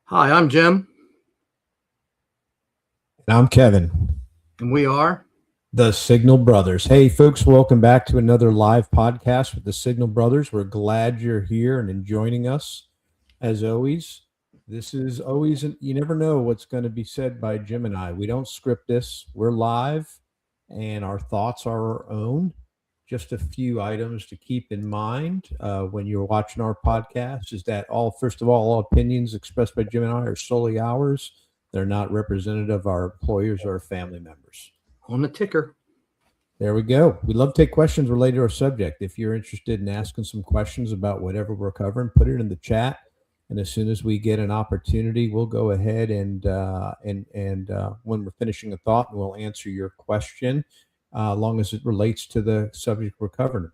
Hi, I'm Jim, And I'm Kevin, and we are. the Signal Brothers. Hey, folks, welcome back to another live podcast with the Signal Brothers. We're glad you're here and joining us as always. This is always, you never know what's going to be said by Jim and I. We don't script this, we're live, and our thoughts are our own. Just a few items to keep in mind when you're watching our podcast is that first of all opinions expressed by Jim and I are solely ours. They're not representative of our employers or family members. On the ticker. There we go. We love to take questions related to our subject. If you're interested in asking some questions about whatever we're covering, put it in the chat. And as soon as we get an opportunity, we'll go ahead and when we're finishing a thought, we'll answer your question, as long as it relates to the subject we're covering.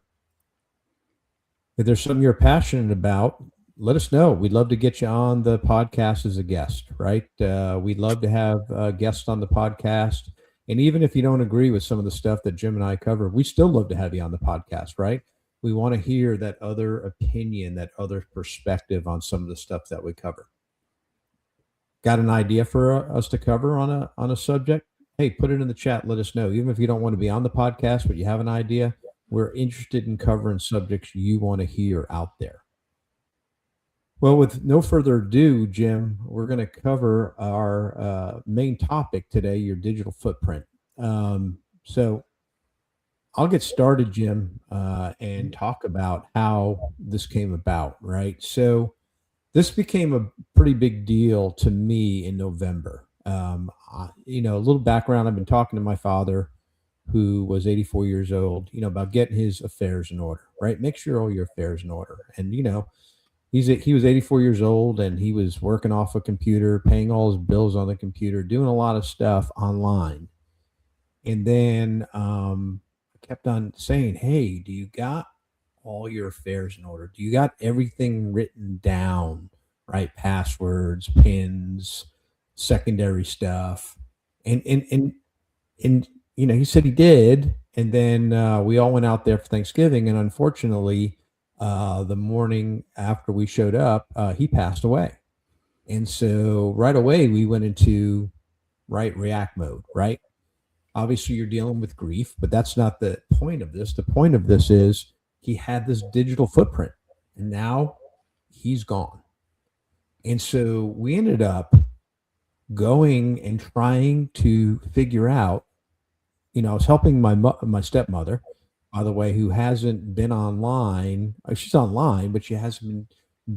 If there's something you're passionate about, let us know. We'd love to get you on the podcast as a guest, right? We'd love to have guests on the podcast. And even if you don't agree with some of the stuff that Jim and I cover, we still love to have you on the podcast, right? We want to hear that other opinion, that other perspective on some of the stuff that we cover. Got an idea for us to cover on a subject? Hey, put it in the chat. Let us know. Even if you don't want to be on the podcast, but you have an idea, we're interested in covering subjects you want to hear out there. Well, with no further ado, Jim, we're going to cover our main topic today, your digital footprint. So I'll get started, Jim, and talk about how this came about, right? So this became a pretty big deal to me in November. A little background, I've been talking to my father, who was 84 years old, about getting his affairs in order, right? Make sure all your affairs in order. And, he was 84 years old and he was working off a computer, paying all his bills on the computer, doing a lot of stuff online. And then I kept on saying, hey, do you got all your affairs in order? Do you got everything written down, right? Passwords, pins, secondary stuff. And he said he did. And then we all went out there for Thanksgiving. And unfortunately, the morning after we showed up, he passed away. And so right away we went into react mode, right? Obviously you're dealing with grief, but that's not the point of this. The point of this is he had this digital footprint and now he's gone. And so we ended up going and trying to figure out, I was helping my stepmother, by the way, who hasn't been online. She's online, but she hasn't been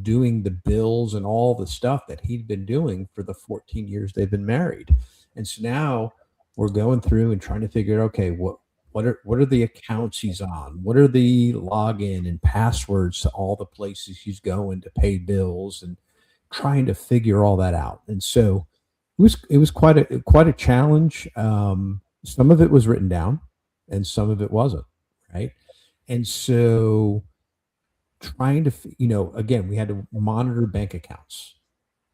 doing the bills and all the stuff that he'd been doing for the 14 years they've been married. And so now we're going through and trying to figure out, okay, what are the accounts he's on? What are the login and passwords to all the places he's going to pay bills, and trying to figure all that out. And so it was quite a challenge. Some of it was written down and some of it wasn't. Right. And so trying to, again, we had to monitor bank accounts.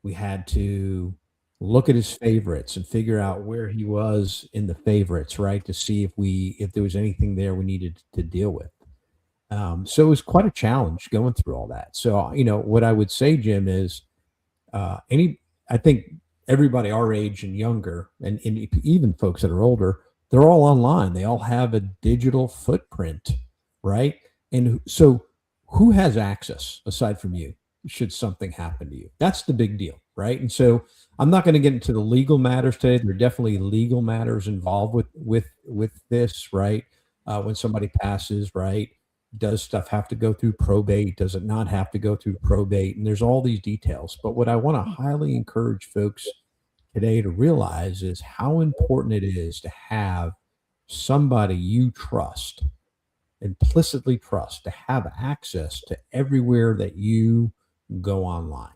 We had to look at his favorites and figure out where he was in the favorites, right? To see if there was anything there we needed to deal with. So it was quite a challenge going through all that. So, what I would say, Jim, is I think everybody our age and younger, and even folks that are older, they're all online. They all have a digital footprint, right? And so who has access aside from you should something happen to you? That's the big deal, right? And so I'm not going to get into the legal matters today. There are definitely legal matters involved with this, right? When somebody passes, right? Does stuff have to go through probate? Does it not have to go through probate? And there's all these details. But what I want to highly encourage folks today to realize is how important it is to have somebody you trust, implicitly trust, to have access to everywhere that you go online.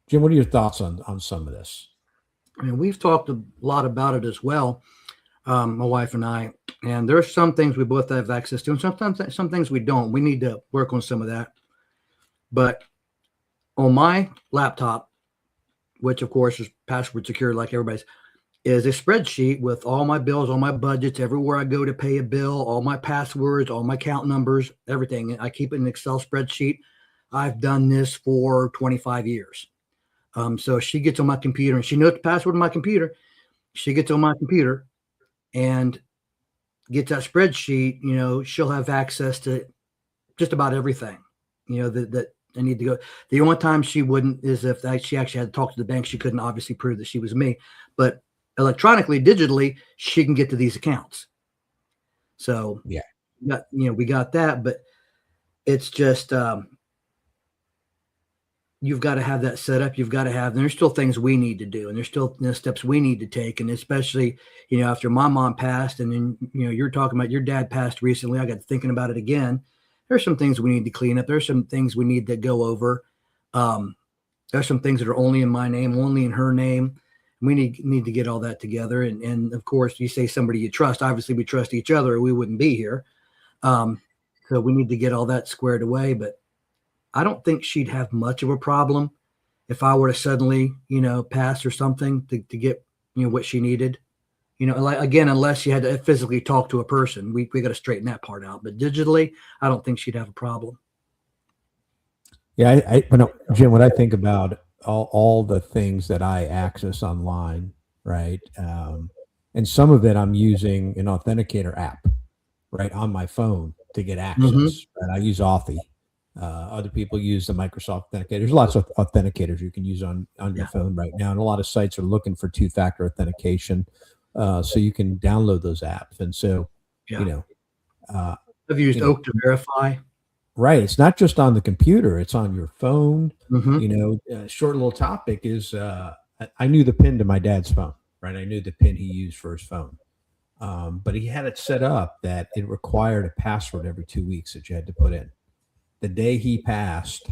Jim, what are your thoughts on some of this? I mean, we've talked a lot about it as well, my wife and I, and there's some things we both have access to, and sometimes some things we don't. We need to work on some of that. But on my laptop, which of course is password secure like everybody's, is a spreadsheet with all my bills, all my budgets, everywhere I go to pay a bill, all my passwords, all my account numbers, everything. I keep it in an Excel spreadsheet. I've done this for 25 years. So she gets on my computer and she knows the password of my computer. She gets on my computer and gets that spreadsheet. She'll have access to just about everything, that I need to go. The only time she wouldn't is if she actually had to talk to the bank. She couldn't obviously prove that she was me, but electronically, digitally, she can get to these accounts. So Yeah. we got that, but it's just, you've got to have that set up. You've got to have, and there's still things we need to do, and there's still steps we need to take. And especially, after my mom passed, and then, you're talking about your dad passed recently. I got thinking about it again. There's some things we need to clean up. There's some things we need to go over. There's some things that are only in my name, only in her name. We need to get all that together. And of course, you say somebody you trust. Obviously, we trust each other, or we wouldn't be here. So we need to get all that squared away. But I don't think she'd have much of a problem if I were to suddenly, pass or something to get, what she needed. Like, again, unless she had to physically talk to a person, we got to straighten that part out. But digitally, I don't think she'd have a problem. Yeah, Jim, when I think about all the things that I access online, right, and some of it I'm using an authenticator app, right, on my phone to get access. Mm-hmm. Right, I use Authy. Other people use the Microsoft Authenticator. There's lots of authenticators you can use on your phone right now, and a lot of sites are looking for two-factor authentication, so you can download those apps. And so, I've used Oak to verify. Right, it's not just on the computer; it's on your phone. Mm-hmm. Short little topic is I knew the PIN to my dad's phone. Right, I knew the PIN he used for his phone, but he had it set up that it required a password every 2 weeks that you had to put in. The day he passed,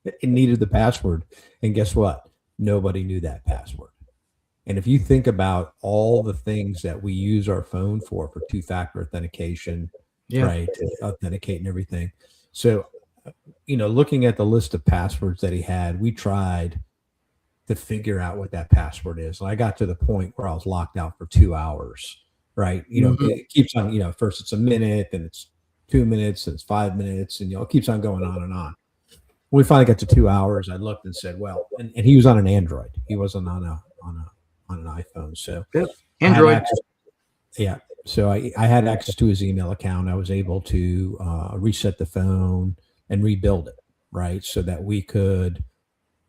it needed the password. And guess what? Nobody knew that password. And if you think about all the things that we use our phone for two-factor authentication, right, to authenticate and everything. So, looking at the list of passwords that he had, we tried to figure out what that password is. And I got to the point where I was locked out for 2 hours, right? Mm-hmm. It keeps on, first it's a minute, then it's 2 minutes, and it's 5 minutes, and it keeps on going on and on. When we finally got to 2 hours, I looked and said, "Well," and he was on an Android. He wasn't on an iPhone. So Android. So I had access to his email account. I was able to reset the phone and rebuild it, right, so that we could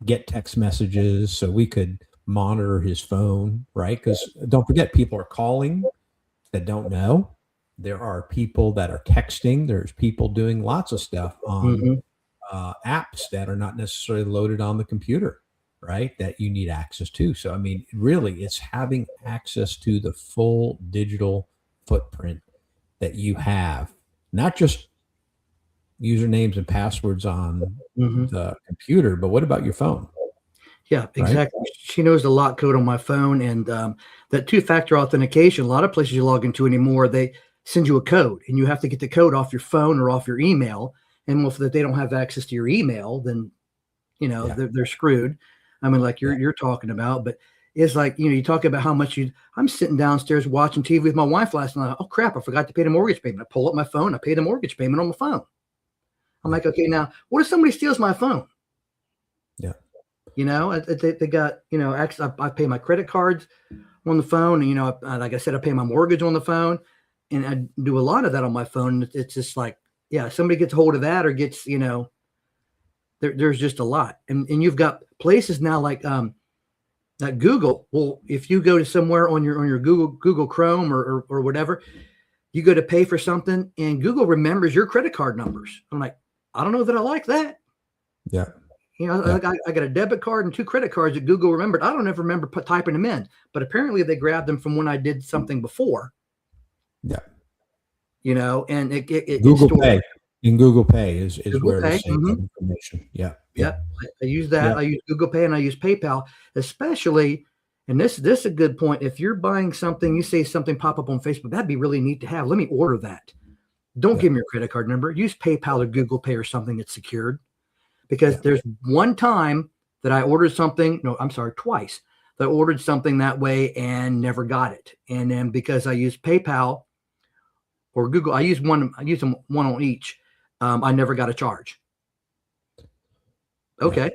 get text messages, so we could monitor his phone, right? Because don't forget, people are calling that don't know. There are people that are texting. There's people doing lots of stuff on apps that are not necessarily loaded on the computer, right, that you need access to. So, I mean, really, it's having access to the full digital footprint that you have, not just usernames and passwords on the computer, but what about your phone? Yeah, exactly. Right? She knows the lock code on my phone, and that two-factor authentication, a lot of places you log into anymore, they send you a code, and you have to get the code off your phone or off your email. And if they don't have access to your email, then they're screwed. I mean, like you're talking about, but it's like, you talk about how much I'm sitting downstairs watching TV with my wife last night. Oh crap, I forgot to pay the mortgage payment. I pull up my phone, I pay the mortgage payment on my phone. I'm like, okay, now what if somebody steals my phone? Yeah. They got, I pay my credit cards on the phone, and like I said, I pay my mortgage on the phone, and I do a lot of that on my phone. It's just like, somebody gets hold of that or gets, there's just a lot. And you've got places now like Google. Well, if you go to somewhere on your Google Chrome or whatever, you go to pay for something and Google remembers your credit card numbers. I'm like, I don't know that I like that. Yeah. I got a debit card and 2 credit cards that Google remembered. I don't ever remember typing them in, but apparently they grabbed them from when I did something before. Yeah. And it Google Pay. In Google Pay is where Pay. to save that information. Yeah. Yep. I use that. I use Google Pay and I use PayPal, especially. And this is a good point. If you're buying something, you see something pop up on Facebook, that'd be really neat to have. Let me order that. Don't give me your credit card number. Use PayPal or Google Pay or something that's secured. Because there's one time that I ordered something. No, I'm sorry, twice. That I ordered something that way and never got it. And then because I use PayPal or Google, I use them one on each. I never got a charge. Okay.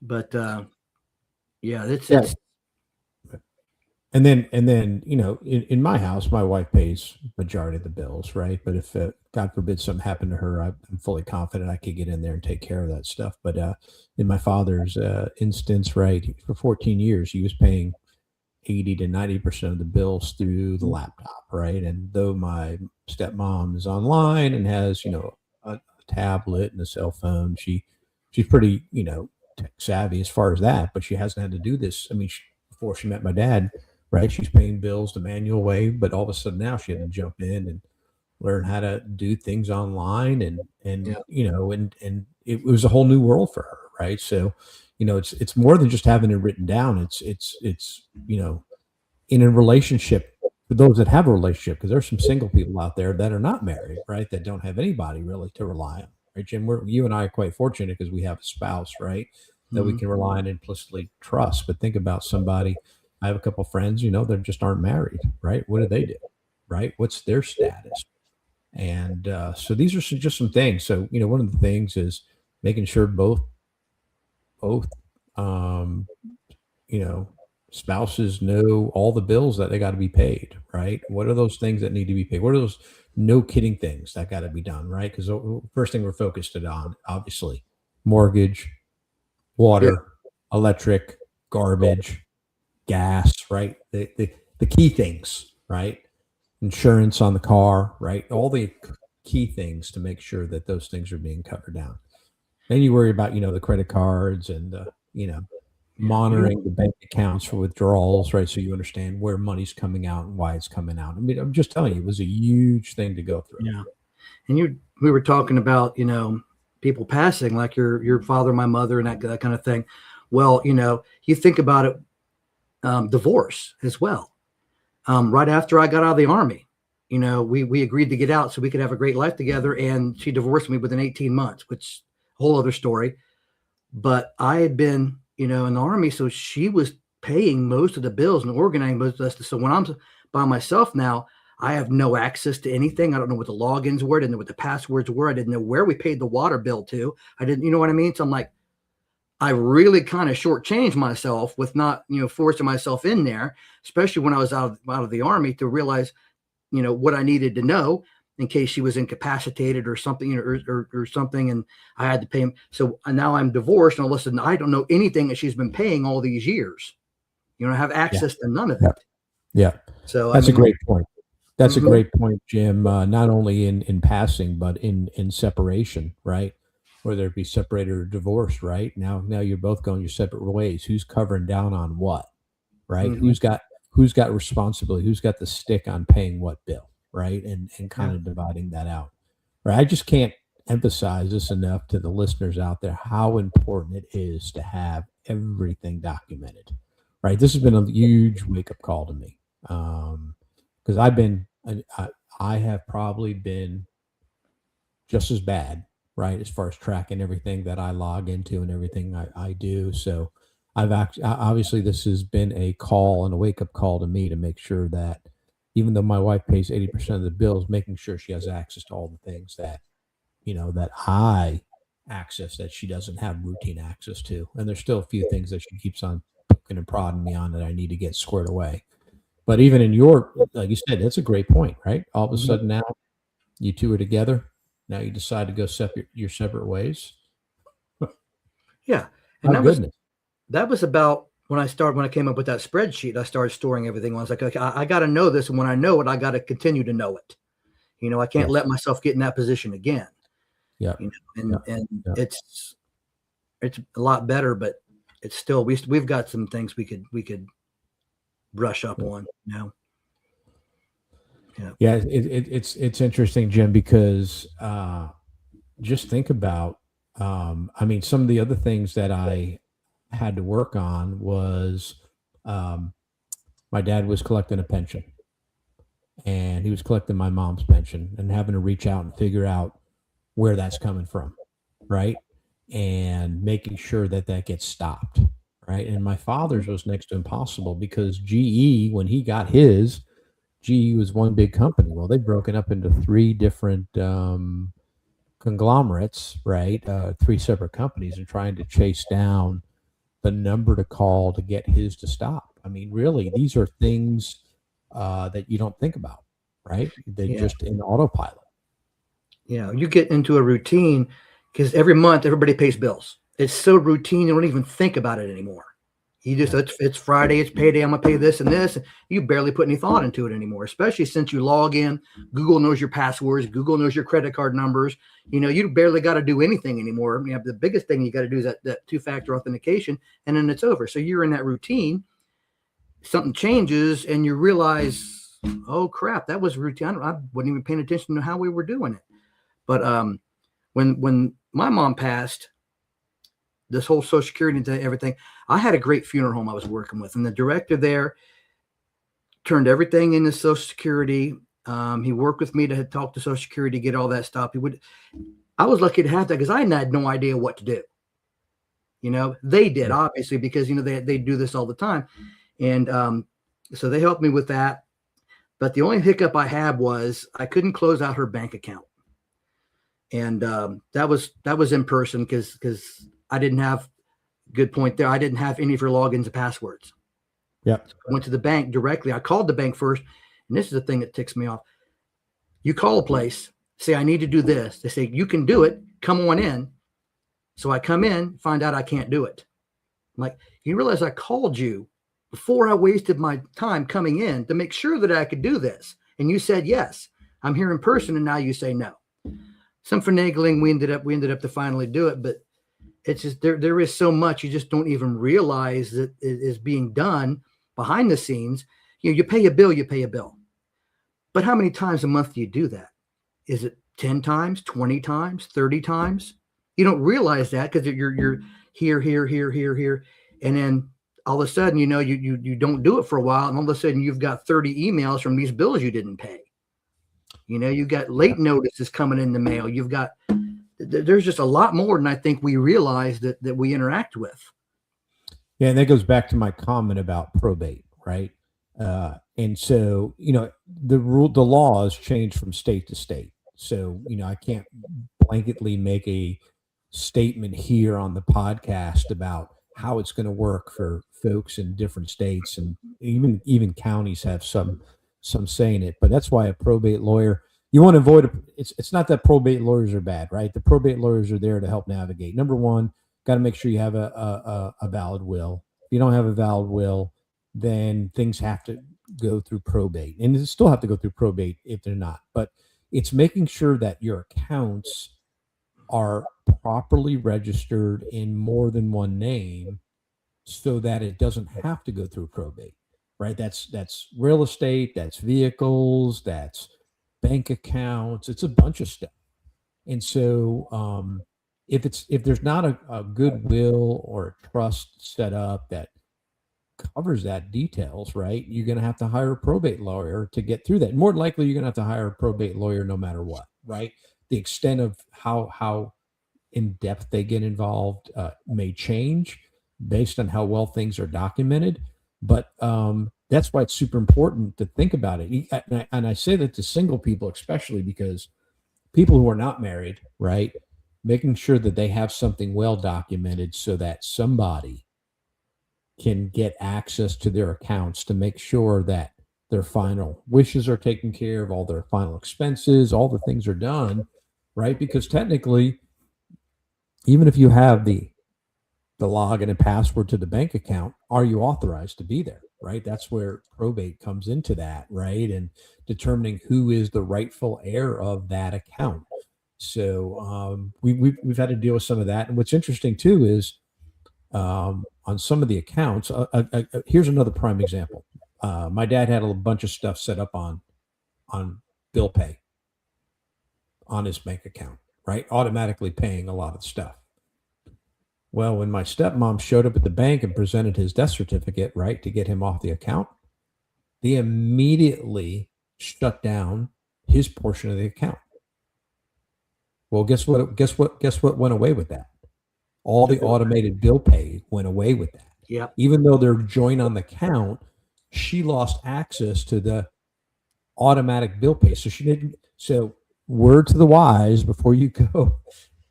But yeah, it's Yeah. it's And then, in my house, my wife pays majority of the bills, right? But if God forbid something happened to her, I'm fully confident I could get in there and take care of that stuff. But in my father's instance, right, for 14 years, he was paying 80 to 90% of the bills through the laptop, right? And though my stepmom is online and has, a tablet and a cell phone, she's pretty, tech savvy as far as that, but she hasn't had to do this. I mean, before she met my dad, right? She's paying bills the manual way, but all of a sudden now she had to jump in and learn how to do things online, and yeah, and it was a whole new world for her, right? So, it's more than just having it written down. It's in a relationship, for those that have a relationship, because there's some single people out there that are not married, right, that don't have anybody really to rely on, right, Jim? You and I are quite fortunate because we have a spouse, right, that we mhm, can rely on and implicitly trust. But think about somebody. I have a couple friends, that just aren't married, right? What do they do, right? What's their status? And so these are just some things. So, one of the things is making sure both um, you know, spouses know all the bills that they got to be paid, right? What are those things that need to be paid? What are those no kidding things that got to be done, right? Because the first thing we're focused on, obviously, mortgage, yeah, water, electric, garbage, gas, right? The key things, right? Insurance on the car, right? All the key things to make sure that those things are being covered down. Then you worry about, the credit cards and yeah. monitoring the bank accounts for withdrawals, right? So you understand where money's coming out and why it's coming out. I mean, I'm just telling you, it was a huge thing to go through. Yeah. And we were talking about, people passing, like your father, my mother, and that kind of thing. Well, you think about it, divorce as well. Right after I got out of the army, we agreed to get out so we could have a great life together. And she divorced me within 18 months, which a whole other story. But I had been, in the army, so she was paying most of the bills and organizing most of this. So when I'm by myself now, I have no access to anything. I don't know what the logins were. I didn't know what the passwords were. I didn't know where we paid the water bill to. I didn't, you know what I mean? So I'm like, I really kind of shortchanged myself with not, forcing myself in there, especially when I was out of the army, to realize, what I needed to know in case she was incapacitated or something, or something, and I had to pay him. So now I'm divorced, and all of a sudden I don't know anything that she's been paying all these years. I have Yeah. access to none of Yeah. it. Yeah. So I That's a mean, great point. That's a mhm, great point, Jim. Not only in passing, but in separation, right? Whether it be separated or divorced, right? Now you're both going your separate ways. Who's covering down on what, right? mhm, Who's got responsibility? Who's got the stick on paying what bill, right? And kind yeah, of dividing that out. Right? I just can't emphasize this enough to the listeners out there how important it is to have everything documented. Right? This has been a huge wake up call to me. Because I have probably been just as bad, right, as far as tracking everything that I log into and everything I do. So obviously this has been a call and a wake up call to me to make sure that even though my wife pays 80% of the bills, making sure she has access to all the things that, that I access that she doesn't have routine access to. And there's still a few things that she keeps on poking and prodding me on that I need to get squared away. But even in like you said, that's a great point, right? All of a mhm, sudden now you two are together. Now you decide to go your separate ways. yeah. And My goodness. that was about when I came up with that spreadsheet. I started storing everything. I was like, okay, I got to know this, and when I know it, I got to continue to know it. I can't Yes. let myself get in that position again. Yeah. Yeah. And Yeah. it's a lot better, but it's still we've got some things we could brush up Yeah. on. Yeah, Yeah. It's interesting, Jim, because just think about. I mean, some of the other things that I had to work on was um, my dad was collecting a pension, and he was collecting my mom's pension, and having to reach out and figure out where that's coming from, right? And making sure that that gets stopped, right? And my father's was next to impossible because GE, when he got his, GE was one big company. Well, they've broken up into three different conglomerates, right? Three separate companies, and trying to chase down the number to call to get his to stop. I mean, really, these are things that you don't think about, right? They're just in autopilot. You get into a routine because every month everybody pays bills. It's so routine you don't even think about it anymore. You just it's Friday, it's payday. I'm gonna pay this and this. You barely put any thought into it anymore, especially since you log in. Google knows your passwords. Google knows your credit card numbers. You barely got to do anything anymore. The biggest thing you got to do is that two-factor authentication, and then it's over. So you're in that routine. Something changes, and you realize, oh crap, that was routine. I wasn't even paying attention to how we were doing it. But when my mom passed, this whole Social Security and everything, I had a great funeral home I was working with, and the director there turned everything into Social Security. He worked with me to talk to Social Security, get all that stuff. I was lucky to have that because I had no idea what to do. They did, obviously, because they do this all the time, and so they helped me with that. But the only hiccup I had was I couldn't close out her bank account. And that was in person because I didn't have, good point there, I didn't have any of her logins and passwords. Yeah. So I went to the bank directly. I called the bank first, and this is the thing that ticks me off. You call a place, say, I need to do this. They say, you can do it. Come on in. So I come in, find out I can't do it. I'm like, you realize I called you before I wasted my time coming in to make sure that I could do this. And you said, yes, I'm here in person. And now you say no. Some finagling, we ended up to finally do it, but it's just there is so much you just don't even realize that it is being done behind the scenes. You pay a bill. But how many times a month do you do that? Is it 10 times, 20 times, 30 times? You don't realize that because you're here, and then all of a sudden, you don't do it for a while, and all of a sudden you've got 30 emails from these bills you didn't pay. You've got late notices coming in the mail. There's just a lot more than I think we realize that we interact with. Yeah, and that goes back to my comment about probate, right? And so, the law has changed from state to state. So, I can't blanketly make a statement here on the podcast about how it's going to work for folks in different states, and even counties have some say in it. But that's why a probate lawyer, you want to avoid it's not that probate lawyers are bad, right? The probate lawyers are there to help navigate. Number one, got to make sure you have a valid will. If you don't have a valid will, then things have to go through probate, and they still have to go through probate if they're not. But it's making sure that your accounts are properly registered in more than one name so that it doesn't have to go through probate, right? That's real estate, that's vehicles, that's bank accounts, it's a bunch of stuff. And so if there's not a good will or a trust set up that covers that details, right, you're going to have to hire a probate lawyer to get through that. More than likely, you're going to have to hire a probate lawyer no matter what, right? The extent of how in depth they get involved may change based on how well things are documented. But that's why it's super important to think about it. And I say that to single people, especially because people who are not married, right, making sure that they have something well documented so that somebody can get access to their accounts to make sure that their final wishes are taken care of, all their final expenses, all the things are done, right? Because technically, even if you have the login and password to the bank account, are you authorized to be there, right? That's where probate comes into that, right? And determining who is the rightful heir of that account. So we've had to deal with some of that. And what's interesting too is on some of the accounts, here's another prime example. My dad had a bunch of stuff set up on bill pay on his bank account, right? Automatically paying a lot of stuff. Well, when my stepmom showed up at the bank and presented his death certificate, right, to get him off the account, they immediately shut down his portion of the account. Well, guess what went away with that? All the automated bill pay went away with that. Yeah. Even though they're joint on the account, she lost access to the automatic bill pay. So she didn't. So word to the wise before you go,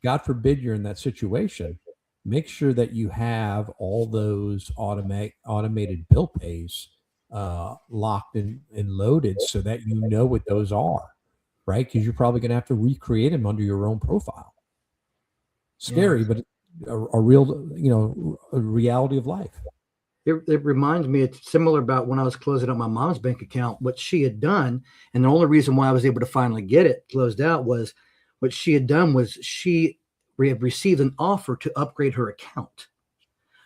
God forbid you're in that situation. make sure that you have all those automated bill pays locked and loaded so that you know what those are, right? Because you're probably going to have to recreate them under your own profile. Scary, Yeah. but a real, a reality of life. It reminds me, it's similar about when I was closing up my mom's bank account, what she had done. And the only reason why I was able to finally get it closed out was what she had done was she had received an offer to upgrade her account.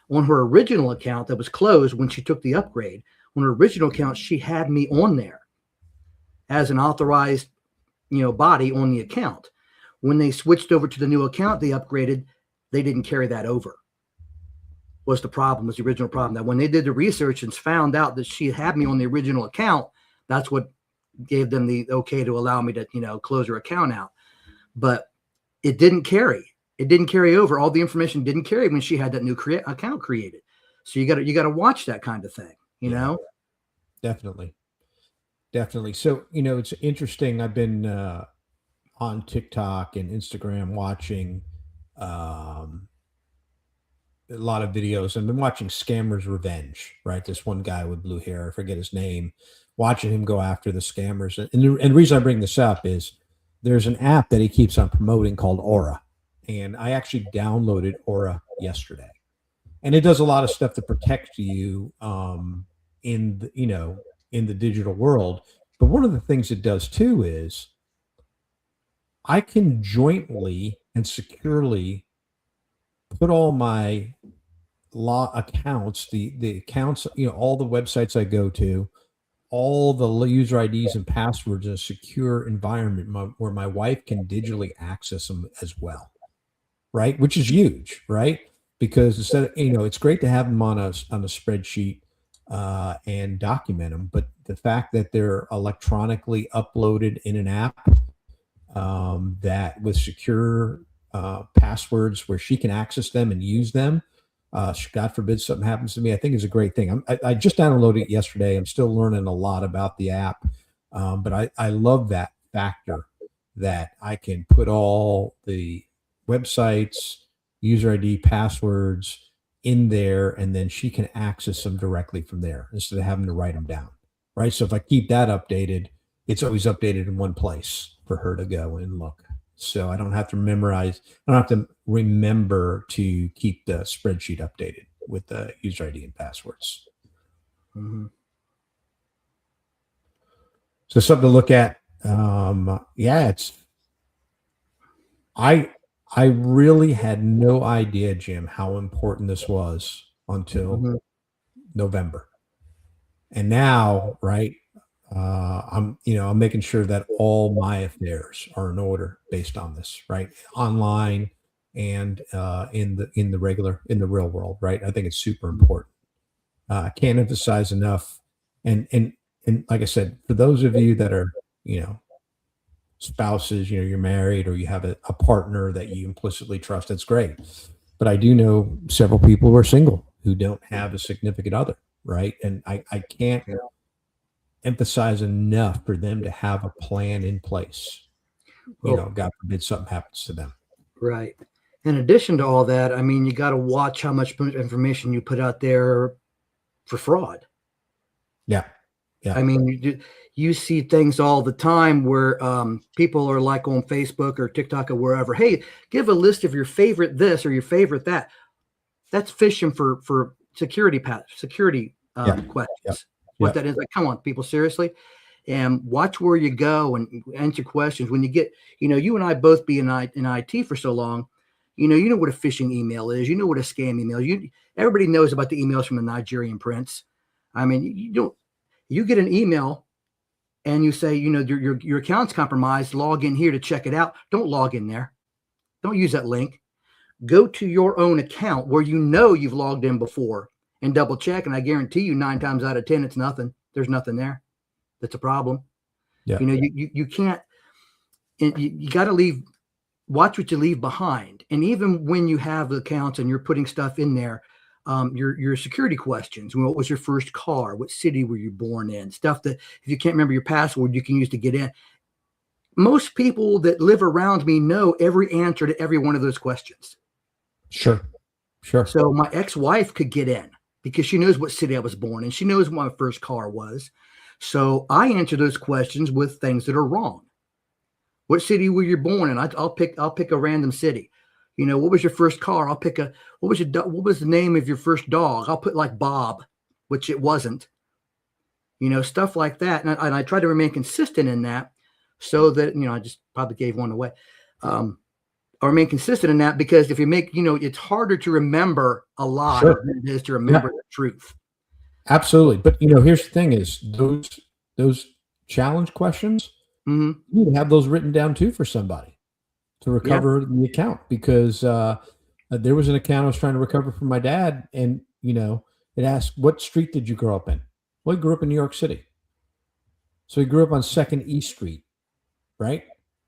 On her original account that was closed when she took the upgrade, on her original account, she had me on there as an authorized, body on the account. When they switched over to the new account they upgraded, they didn't carry that over. Was the problem, was the original problem. That when they did the research and found out that she had me on the original account, that's what gave them the okay to allow me to, close her account out. But it didn't carry. It didn't carry over. All the information didn't carry when she had that new account created. So you got to watch that kind of thing, you know? Definitely. So, it's interesting. I've been on TikTok and Instagram watching a lot of videos. I've been watching Scammers Revenge, right? This one guy with blue hair, I forget his name, watching him go after the scammers. And the reason I bring this up is there's an app that he keeps on promoting called Aura. And I actually downloaded Aura yesterday. And it does a lot of stuff to protect you in the digital world. But one of the things it does too is I can jointly and securely put all my accounts, the accounts, all the websites I go to, all the user IDs and passwords in a secure environment where my wife can digitally access them as well, right? Which is huge, right? Because instead of, it's great to have them on a spreadsheet and document them, but the fact that they're electronically uploaded in an app that with secure passwords where she can access them and use them, God forbid something happens to me, I think is a great thing. I just downloaded it yesterday. I'm still learning a lot about the app, but I love that factor that I can put all the websites, user ID, passwords in there, and then she can access them directly from there instead of having to write them down, right? So if I keep that updated, it's always updated in one place for her to go and look. So I don't have to memorize. I don't have to remember to keep the spreadsheet updated with the user ID and passwords. Mm-hmm. So something to look at. I really had no idea, Jim, how important this was until November. And now, right, I'm making sure that all my affairs are in order based on this, right? Online and in the real world, right? I think it's super important. I can't emphasize enough. And like I said, for those of you that are, spouses, you're married or you have a partner that you implicitly trust, that's great. But I do know several people who are single who don't have a significant other, right? And I can't emphasize enough for them to have a plan in place. God forbid something happens to them. Right. In addition to all that, I mean, you got to watch how much information you put out there for fraud. Yeah. I mean, you see things all the time where people are like on Facebook or TikTok or wherever, hey, give a list of your favorite this or your favorite that. That's phishing for security questions. What that is, like, come on, people, seriously. And watch where you go and answer questions. When you get, you and I both be in IT for so long, you know what a phishing email is. You know what a scam email is. Everybody knows about the emails from the Nigerian prince. I mean, you get an email and you say, your account's compromised, log in here to check it out. Don't log in there. Don't use that link. Go to your own account where you've logged in before and double check. And I guarantee you 9 times out of 10, it's nothing. There's nothing there. That's a problem. Yeah. You can't, you got to watch what you leave behind. And even when you have accounts and you're putting stuff in there, your security questions. What was your first car? What city were you born in? Stuff that if you can't remember your password, you can use to get in. Most people that live around me know every answer to every one of those questions. Sure. Sure. So my ex-wife could get in because she knows what city I was born in. She knows what my first car was. So I answer those questions with things that are wrong. What city were you born in? I'll pick a random city. What was your first car? I'll pick a what was the name of your first dog? I'll put like Bob, which it wasn't. Stuff like that. And I try to remain consistent in that so that, I just probably gave one away. Or remain consistent in that, because if you make, it's harder to remember a lie Sure. than it is to remember the truth. Absolutely. But here's the thing is those challenge questions, Mm-hmm. you need to have those written down too for somebody to recover the account, because there was an account I was trying to recover from my dad, and it asked, what street did you grow up in? Well, he grew up in New York City. So he grew up on 2nd East Street, right?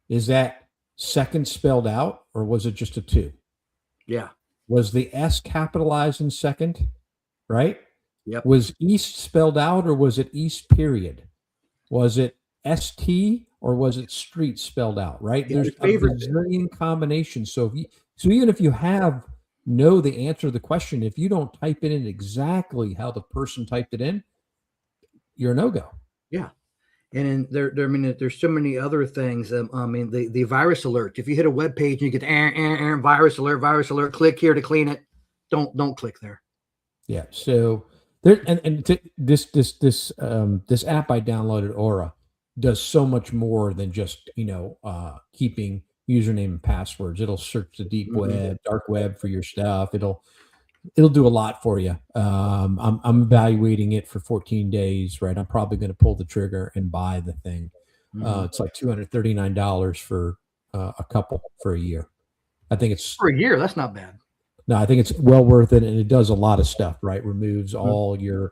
Is that second spelled out, or was it just a 2? Yeah. Was the S capitalized in second, right? Yep. Was East spelled out, or was it East period? Was it ST, or was it street spelled out, right? Yeah, There's a bazillion combinations. So even if you know the answer to the question, if you don't type it in exactly how the person typed it in, you're a no-go. Yeah. And there's so many other things. The virus alert. If you hit a web page and you get virus alert, click here to clean it. Don't click there. Yeah. So there, this app I downloaded, Aura, does so much more than just keeping username and passwords. It'll search the deep web, dark web for your stuff. It'll do a lot for you. I'm evaluating it for 14 days, right? I'm probably going to pull the trigger and buy the thing. It's like $239 for a couple for a year. I think it's for a year. That's not bad. No, I think it's well worth it, and it does a lot of stuff, right? Removes all your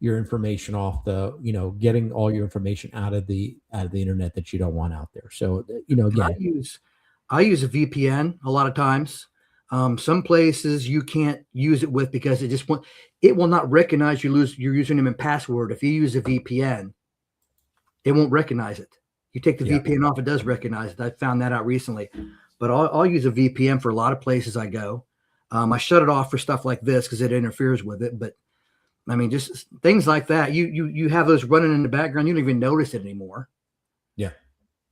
information off the, getting all your information out of the internet that you don't want out there. So, again, I use a VPN a lot of times. Some places you can't use it with because it will not recognize your username and password. If you use a VPN, it won't recognize it. You take the VPN off, it does recognize it. I found that out recently. But I'll use a VPN for a lot of places I go. I shut it off for stuff like this because it interferes with it. But just things like that. You have those running in the background. You don't even notice it anymore. Yeah.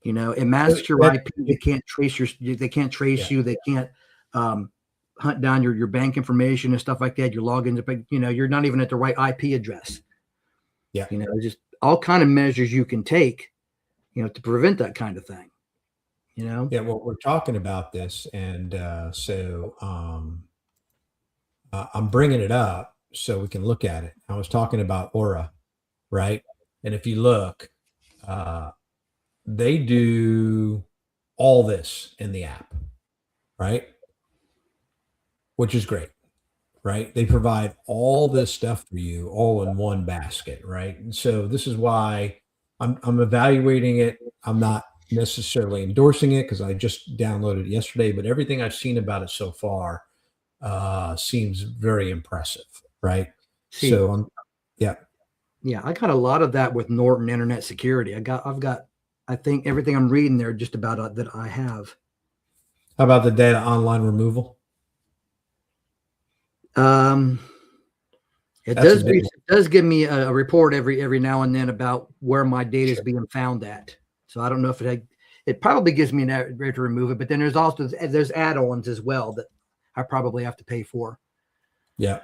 It masks your IP. They can't trace They can't trace you. They can't hunt down your bank information and stuff like that. Your logins, but you're not even at the right IP address. Yeah. Just all kind of measures you can take, to prevent that kind of thing. Yeah. Well, we're talking about this, and so I'm bringing it up so we can look at it. I was talking about Aura, right? And if you look, they do all this in the app, right? Which is great, right? They provide all this stuff for you all in one basket, right? And so this is why I'm evaluating it. I'm not necessarily endorsing it because I just downloaded it yesterday, but everything I've seen about it so far seems very impressive, right? Yeah, I got a lot of that with Norton Internet Security. I think everything I'm reading there just about that I have. How about the data online removal? It does give me a report every now and then about where my data is being found at. So I don't know if it probably gives me an way to remove it, but then there's add-ons as well that I probably have to pay for. Yeah.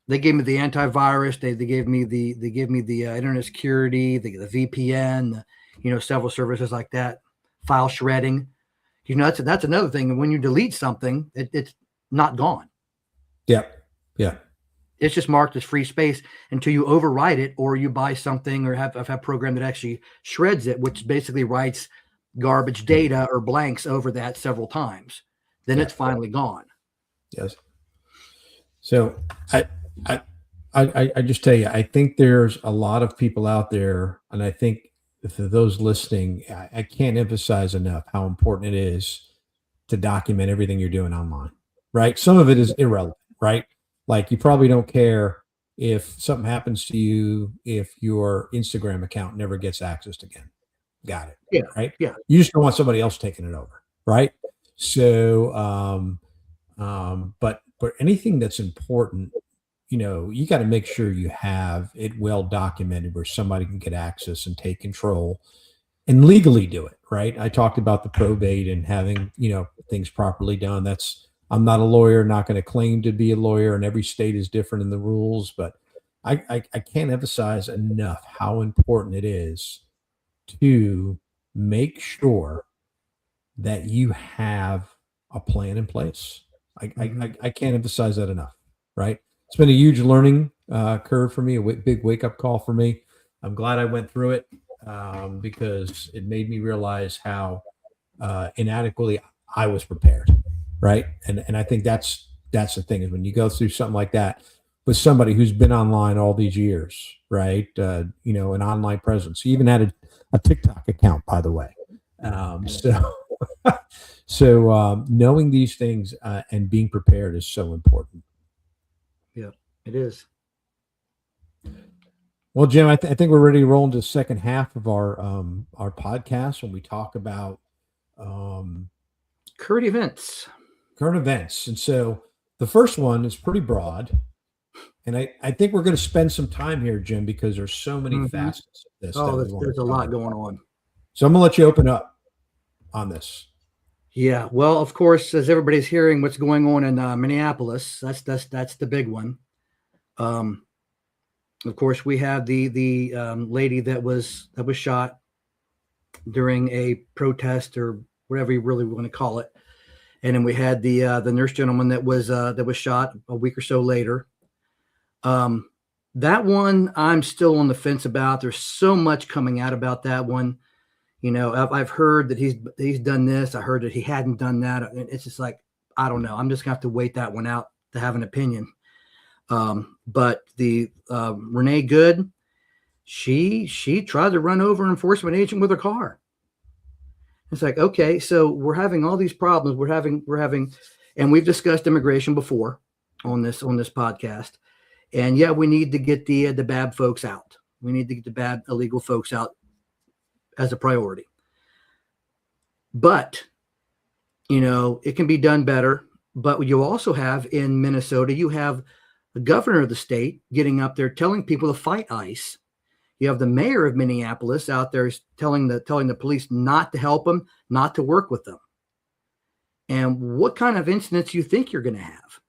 They gave me the antivirus. They gave me the internet security, the VPN, several services like that, file shredding. That's another thing. And when you delete something, it's not gone. Yeah. Yeah. It's just marked as free space until you overwrite it, or you buy something, or have a program that actually shreds it, which basically writes garbage data or blanks over that several times. Then it's finally gone. Yes. So I just tell you, I think there's a lot of people out there, and I think for those listening, I can't emphasize enough how important it is to document everything you're doing online, right? Some of it is irrelevant, right? Like, you probably don't care if something happens to you if your Instagram account never gets accessed again. Got it. Yeah. Right. Yeah. You just don't want somebody else taking it over. Right. So, but but anything that's important, you got to make sure you have it well documented where somebody can get access and take control and legally do it, right? I talked about the probate and having, things properly done. I'm not a lawyer, not going to claim to be a lawyer, and every state is different in the rules, but I can't emphasize enough how important it is to make sure that you have a plan in place. I can't emphasize that enough, right? It's been a huge learning curve for me, a big wake up call for me. I'm glad I went through it because it made me realize how inadequately I was prepared, right? And I think that's the thing is when you go through something like that with somebody who's been online all these years, right? An online presence. He even had a TikTok account, by the way. So knowing these things and being prepared is so important. Yeah, it is. Well, Jim, I think we're ready to roll into the second half of our podcast when we talk about current events. And so the first one is pretty broad. And I think we're going to spend some time here, Jim, because there's so many facets of this. Oh, there's a lot going on. So I'm going to let you open up on this. Yeah. Well, of course, as everybody's hearing what's going on in Minneapolis, that's the big one. Of course, we have the lady that was shot during a protest or whatever you really want to call it, and then we had the nurse gentleman that was shot a week or so later. That one I'm still on the fence about. There's so much coming out about that one. I've heard that he's done this. I heard that he hadn't done that. It's just like, I don't know. I'm just gonna have to wait that one out to have an opinion. But the Renee Good, she tried to run over an enforcement agent with her car. It's like, okay, so we're having all these problems. We're having, and we've discussed immigration before on this podcast. And yeah, we need to get the bad folks out. We need to get the bad illegal folks out as a priority. But, it can be done better. But you also have in Minnesota, you have the governor of the state getting up there telling people to fight ICE. You have the mayor of Minneapolis out there telling the police not to help them, not to work with them. And what kind of incidents you think you're going to have?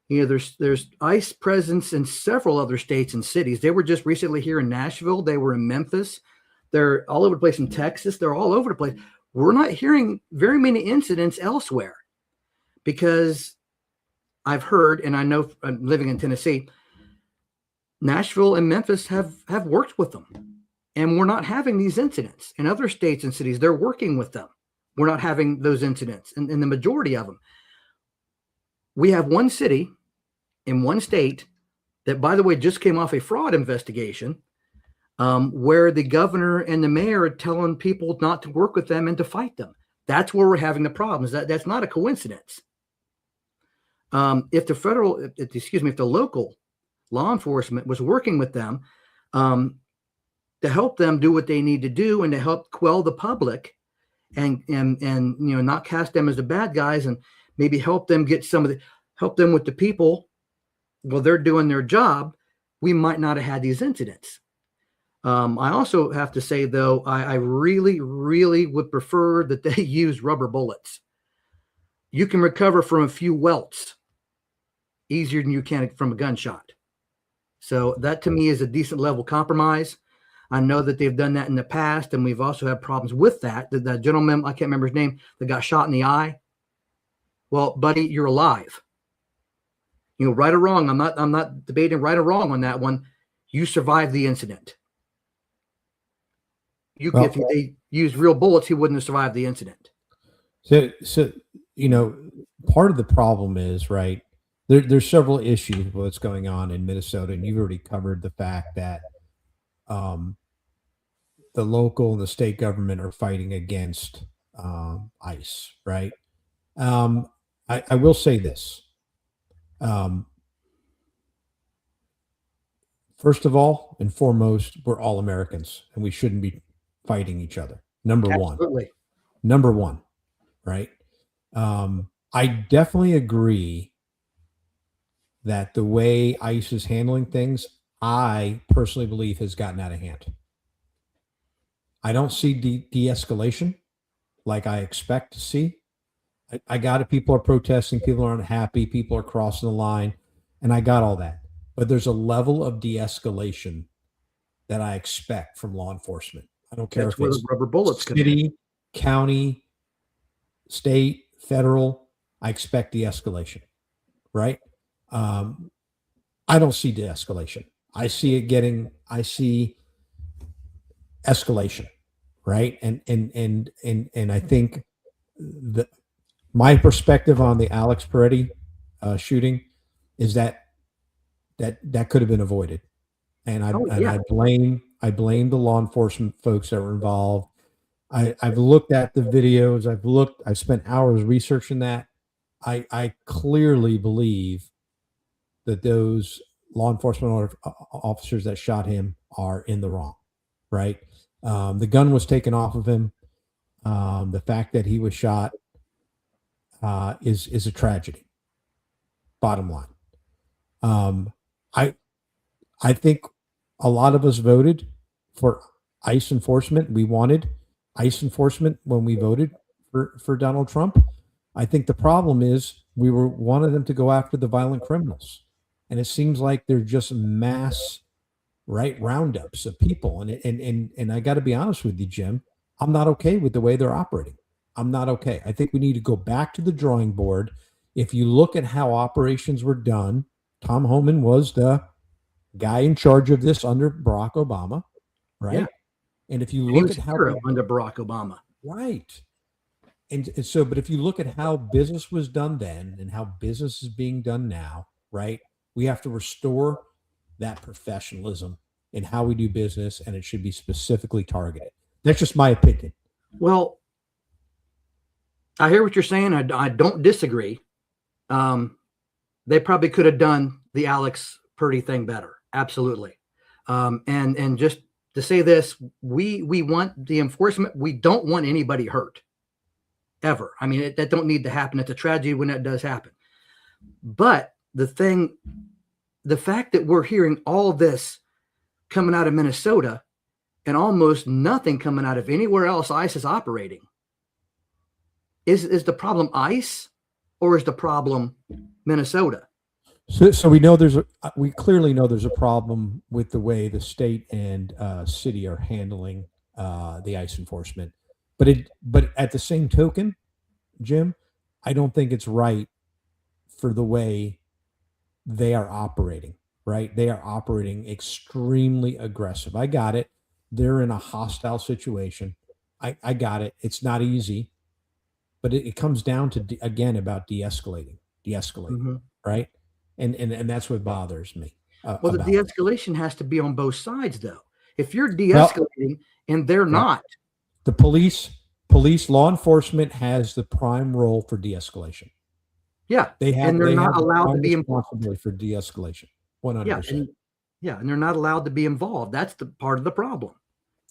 There's ICE presence in several other states and cities. They were just recently here in Nashville. They were in Memphis. They're all over the place in Texas. They're all over the place. We're not hearing very many incidents elsewhere because I've heard, and I know I'm living in Tennessee, Nashville and Memphis have worked with them, and we're not having these incidents. In other states and cities, they're working with them. We're not having those incidents, and the majority of them. We have one city in one state that, by the way, just came off a fraud investigation where the governor and the mayor are telling people not to work with them and to fight them. That's where we're having the problems. That's not a coincidence. If the local law enforcement was working with them to help them do what they need to do and to help quell the public and not cast them as the bad guys and maybe help them with the people while they're doing their job, we might not have had these incidents. I also have to say, though, I really, really would prefer that they use rubber bullets. You can recover from a few welts easier than you can from a gunshot. So that to me is a decent level compromise. I know that they've done that in the past, and we've also had problems with that. The gentleman, I can't remember his name, that got shot in the eye. Well, buddy, you're alive. Right or wrong, I'm not debating right or wrong on that one. You survived the incident. If they used real bullets, he wouldn't have survived the incident. So part of the problem is, right, there's several issues with what's going on in Minnesota, and you've already covered the fact that the local and the state government are fighting against ICE, right? I will say this. First of all and foremost, we're all Americans, and we shouldn't be fighting each other. Number one, right? I definitely agree that the way ICE is handling things, I personally believe has gotten out of hand. I don't see de-escalation like I expect to see. I got it. People are protesting. People are unhappy. People are crossing the line. And I got all that. But there's a level of de-escalation that I expect from law enforcement. I don't care That's if where it's the rubber bullets come in. city, county, state, federal. I expect de-escalation, right? I don't see de-escalation. I see escalation, right? And I think my perspective on the Alex Peretti shooting is that could have been avoided, and I blame the law enforcement folks that were involved. I've looked at the videos. I've spent hours researching that. I clearly believe that those law enforcement officers that shot him are in the wrong, right? The gun was taken off of him. The fact that he was shot is a tragedy. Bottom line, I think a lot of us voted for ICE enforcement. We wanted ICE enforcement when we voted for Donald Trump. I think the problem is we wanted them to go after the violent criminals, and it seems like they're just mass roundups of people. And I got to be honest with you, Jim, I'm not okay with the way they're operating. I'm not okay. I think we need to go back to the drawing board. If you look at how operations were done, Tom Homan was the guy in charge of this under Barack Obama, right? Yeah. And if you look at how under Barack Obama, right. And so, but if you look at how business was done then and how business is being done now, right? We have to restore that professionalism in how we do business, and it should be specifically targeted. That's just my opinion. Well, I hear what you're saying. I don't disagree. They probably could have done the Alex Purdy thing better. Absolutely. And just to say this, we want the enforcement. We don't want anybody hurt ever. I mean, that don't need to happen. It's a tragedy when that does happen. But the fact that we're hearing all this coming out of Minnesota and almost nothing coming out of anywhere else ICE is operating, is the problem ICE or is the problem Minnesota? So we clearly know there's a problem with the way the state and city are handling the ICE enforcement, but at the same token, Jim, I don't think it's right for the way they are operating. Right? They are operating extremely aggressive. I got it. They're in a hostile situation. I got it. It's not easy, but it comes down to again about de-escalating, Mm-hmm. right? And that's what bothers me. Well, the de-escalation has to be on both sides, though. If you're de-escalating and they're not, the police, law enforcement has the prime role for de-escalation. Yeah, and they're not allowed to be responsible for de-escalation. 100%. And they're not allowed to be involved. That's the part of the problem.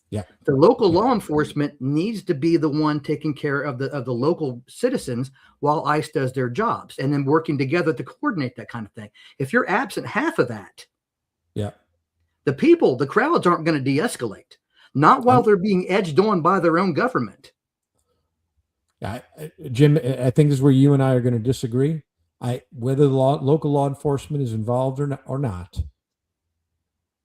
Yeah, the local law enforcement needs to be the one taking care of the local citizens while ICE does their jobs, and then working together to coordinate that kind of thing. If you're absent half of that, the crowds aren't going to de-escalate. Not while they're being edged on by their own government. Jim, I think this is where you and I are going to disagree. Whether local law enforcement is involved or not,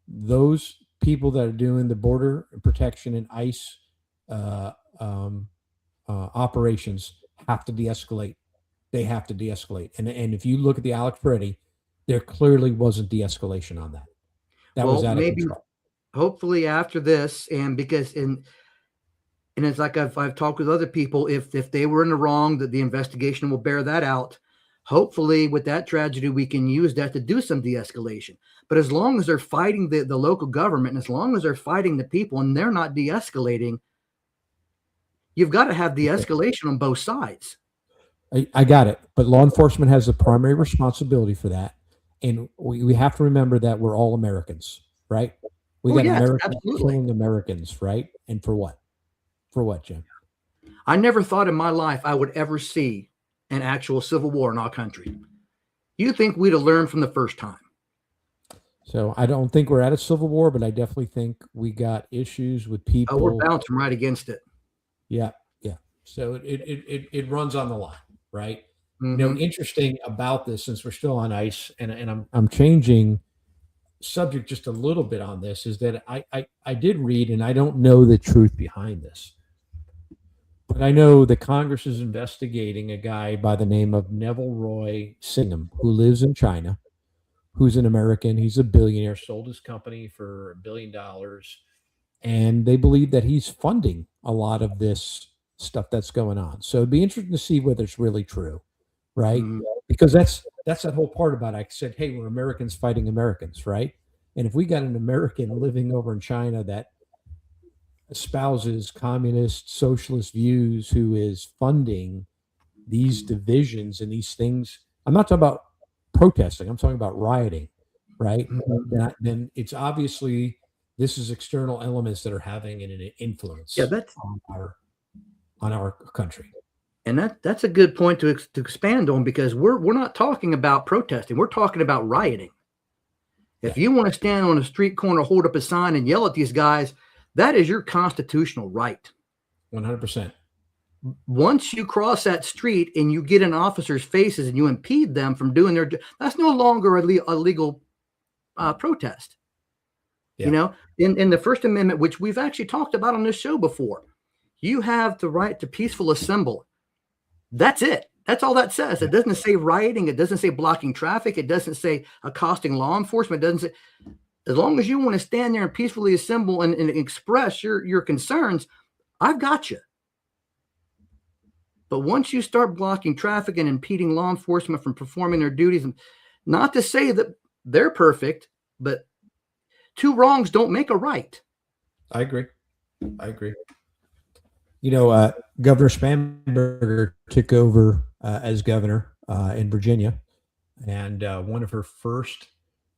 those people that are doing the border protection and ICE operations have to de-escalate. They have to de-escalate. And if you look at the Alex Peretti, there clearly wasn't de-escalation on that. That was out of control. Hopefully after this, and it's like I've talked with other people, if they were in the wrong, that the investigation will bear that out. Hopefully with that tragedy, we can use that to do some de-escalation. But as long as they're fighting the local government, and as long as they're fighting the people and they're not de-escalating, you've got to have de-escalation on both sides. I got it. But law enforcement has the primary responsibility for that. And we have to remember that we're all Americans, right? We got Americans killing Americans, right? And for what? For what, Jim? I never thought in my life I would ever see an actual civil war in our country. you think we'd have learned from the first time? So I don't think we're at a civil war, but I definitely think we got issues with Oh, we're people. bouncing right against it. Yeah, yeah. So it runs on the line, right? Mm-hmm. Interesting about this, since we're still on ice, and I'm changing subject just a little bit on this, is that I did read, and I don't know the truth behind this, but I know that Congress is investigating a guy by the name of Neville Roy Singham, who lives in China, who's an American. He's a billionaire, sold his company for $1 billion, and they believe that he's funding a lot of this stuff that's going on. So it'd be interesting to see whether it's really true, right? Mm-hmm. Because that's that whole part about it. I said, hey, we're Americans fighting Americans, right? And if we got an American living over in China that espouses communist, socialist views, who is funding these divisions and these things, I'm not talking about protesting, I'm talking about rioting, right? Mm-hmm. Then it's obviously this is external elements that are having an influence Yeah, that's on our country. and that's a good point to expand on, because we're not talking about protesting. We're talking about rioting. If you want to stand on a street corner, hold up a sign, and yell at these guys, that is your constitutional right. 100%. Once you cross that street and you get in officers' faces and you impede them from doing their, that's no longer a legal protest. Yeah. You know, in the First Amendment, which we've actually talked about on this show before, you have the right to peaceful assembly. That's it. That's all that says. It doesn't say rioting. It doesn't say blocking traffic. It doesn't say accosting law enforcement. It doesn't say, as long as you want to stand there and peacefully assemble and express your concerns, I've got you. But once you start blocking traffic and impeding law enforcement from performing their duties, and not to say that they're perfect, but two wrongs don't make a right. I agree. Governor Spanberger took over as governor in Virginia, and one of her first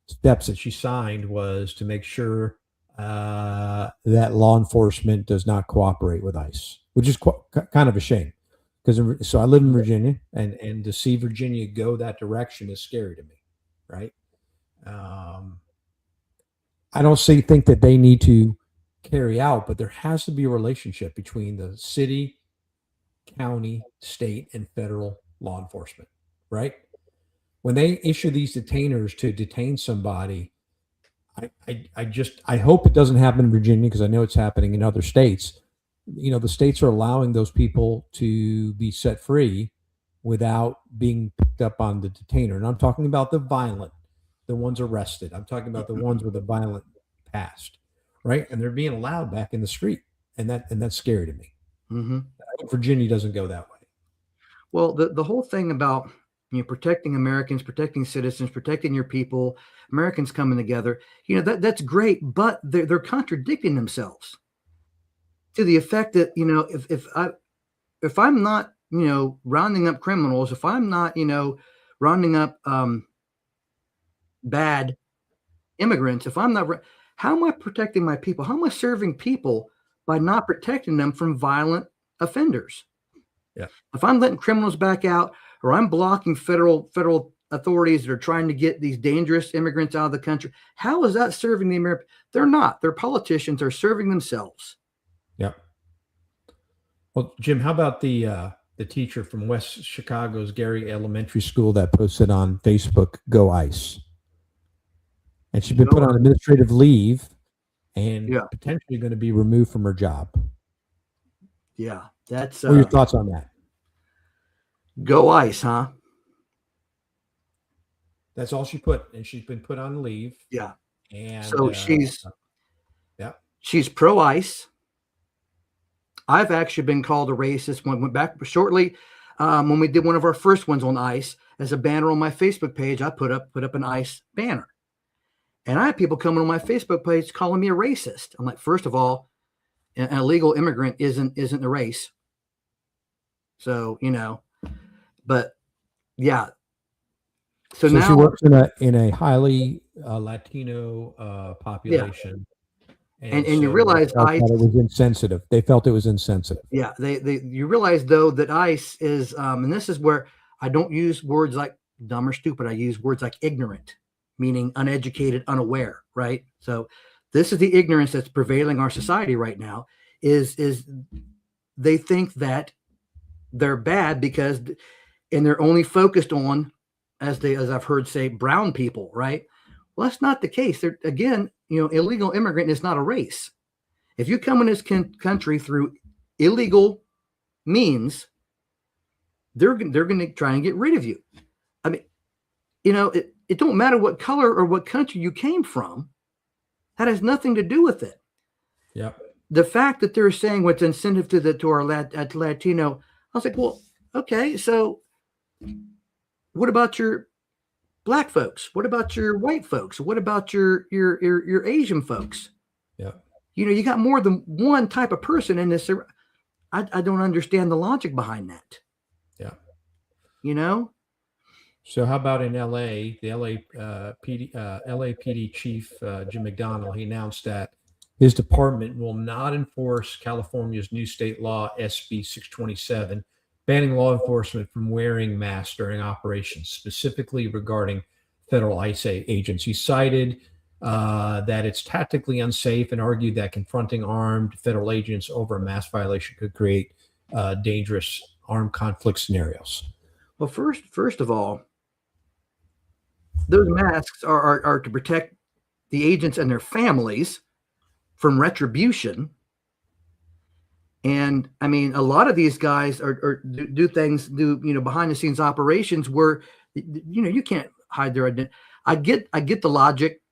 steps that she signed was to make sure that law enforcement does not cooperate with ICE, which is kind of a shame. So I live in Virginia, and to see Virginia go that direction is scary to me, right? I don't think that they need to carry out, but there has to be a relationship between the city, county, state, and federal law enforcement, right? When they issue these detainers to detain somebody, I hope it doesn't happen in Virginia, because I know it's happening in other states. The states are allowing those people to be set free without being picked up on the detainer. And I'm talking about the ones arrested. I'm talking about the ones with a violent past, right? And they're being allowed back in the street, and that's scary to me. Mm-hmm. I hope Virginia doesn't go that way. Well, the whole thing about protecting Americans, protecting citizens, protecting your people, Americans coming together, that's great, but they're contradicting themselves, to the effect that if I'm not rounding up criminals, if I'm not rounding up bad immigrants, if I'm not, how am I protecting my people? How am I serving people by not protecting them from violent offenders? Yeah. If I'm letting criminals back out, or I'm blocking federal authorities that are trying to get these dangerous immigrants out of the country, how is that serving the American? They're not. Their politicians are serving themselves. Yeah. Well, Jim, how about the teacher from West Chicago's Gary Elementary School that posted on Facebook, "Go ICE"? And she's been put on administrative leave and potentially going to be removed from her job. Yeah, that's. What are your thoughts on that? Go ICE, huh? That's all she put, and she's been put on leave. Yeah. And so she's pro ICE. I've actually been called a racist. Went back shortly when we did one of our first ones on ICE, as a banner on my Facebook page. I put up an ICE banner, and I had people coming on my Facebook page calling me a racist. I'm like, first of all, an illegal immigrant isn't a race. So but yeah. So now she works in a highly Latino population. Yeah. And you realize ICE, it was insensitive. They felt it was insensitive. Yeah. You realize though that ICE is, and this is where I don't use words like dumb or stupid. I use words like ignorant, meaning uneducated, unaware, right? So this is the ignorance that's prevailing our society right now, is they think that they're bad because, and they're only focused on, as I've heard say, brown people, right? Well, that's not the case. They're, again, illegal immigrant is not a race. If you come in this country through illegal means, they're going to try and get rid of you. I mean, it don't matter what color or what country you came from. That has nothing to do with it. Yeah. The fact that they're saying what's incentive to our Latino, I was like, well, okay, so what about your black folks? What about your white folks? What about your Asian folks? Yeah. You got more than one type of person in this. I don't understand the logic behind that. Yeah. So how about in LA, the LAPD chief, Jim McDonnell, he announced that his department will not enforce California's new state law, SB 627, banning law enforcement from wearing masks during operations, specifically regarding federal ICE agents. He cited that it's tactically unsafe and argued that confronting armed federal agents over a mask violation could create dangerous armed conflict scenarios. Well, first of all, those masks are to protect the agents and their families from retribution. And I mean, a lot of these guys do things behind the scenes operations where you can't hide their identity. I get the logic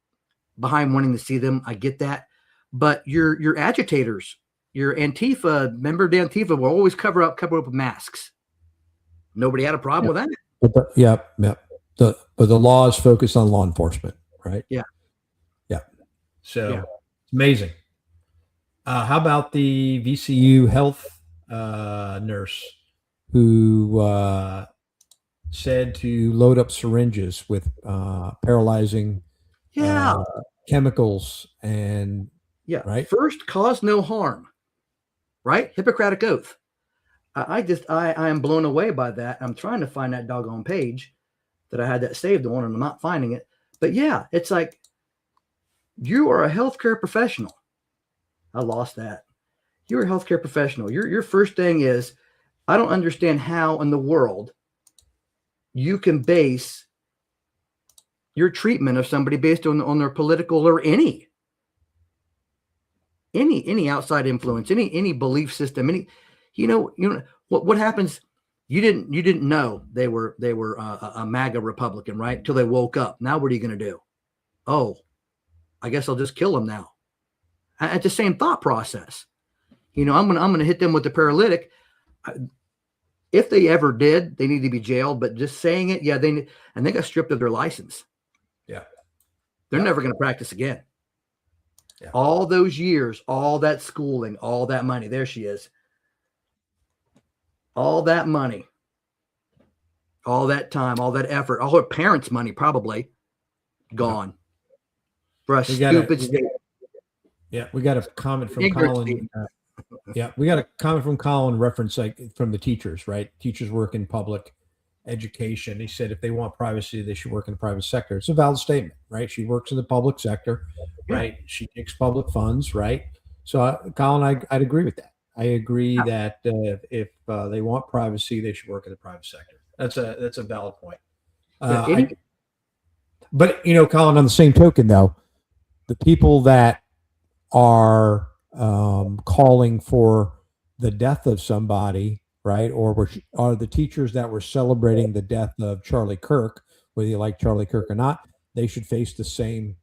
behind wanting to see them. I get that, but your agitators, your Antifa, member of the Antifa, will always cover up with masks. Nobody had a problem with that. Yeah. But the law is focused on law enforcement, right? Yeah. So it's amazing. How about the VCU health nurse who said to load up syringes with paralyzing chemicals and right? First, cause no harm, right? Hippocratic oath. I am blown away by that. I'm trying to find that doggone page that I had that saved on, and I'm not finding it. But yeah, it's like, you are a healthcare professional. I lost that. You're a healthcare professional. Your first thing is, I don't understand how in the world you can base your treatment of somebody based on their political or any outside influence, any belief system, what happens. You didn't know they were a MAGA Republican, right? Until they woke up. Now what are you going to do? Oh, I guess I'll just kill them now. At the same thought process, I'm going to hit them with the paralytic. If they ever did, they need to be jailed. But just saying it, they got stripped of their license. Yeah, they're never going to practice again. Yeah. All those years, all that schooling, all that money. There she is. All that money, all that time, all that effort, all her parents' money probably gone for a stupid state. Yeah, we got a comment from Colin. We got a comment from Colin reference from the teachers, right? Teachers work in public education. He said if they want privacy, they should work in the private sector. It's a valid statement, right? She works in the public sector, right? She takes public funds, right? So, Colin, I'd agree with that. I agree that if they want privacy, they should work in the private sector. That's a valid point. But Colin, on the same token, though, the people that are calling for the death of somebody, right, or are the teachers that were celebrating the death of Charlie Kirk, whether you like Charlie Kirk or not, they should face the same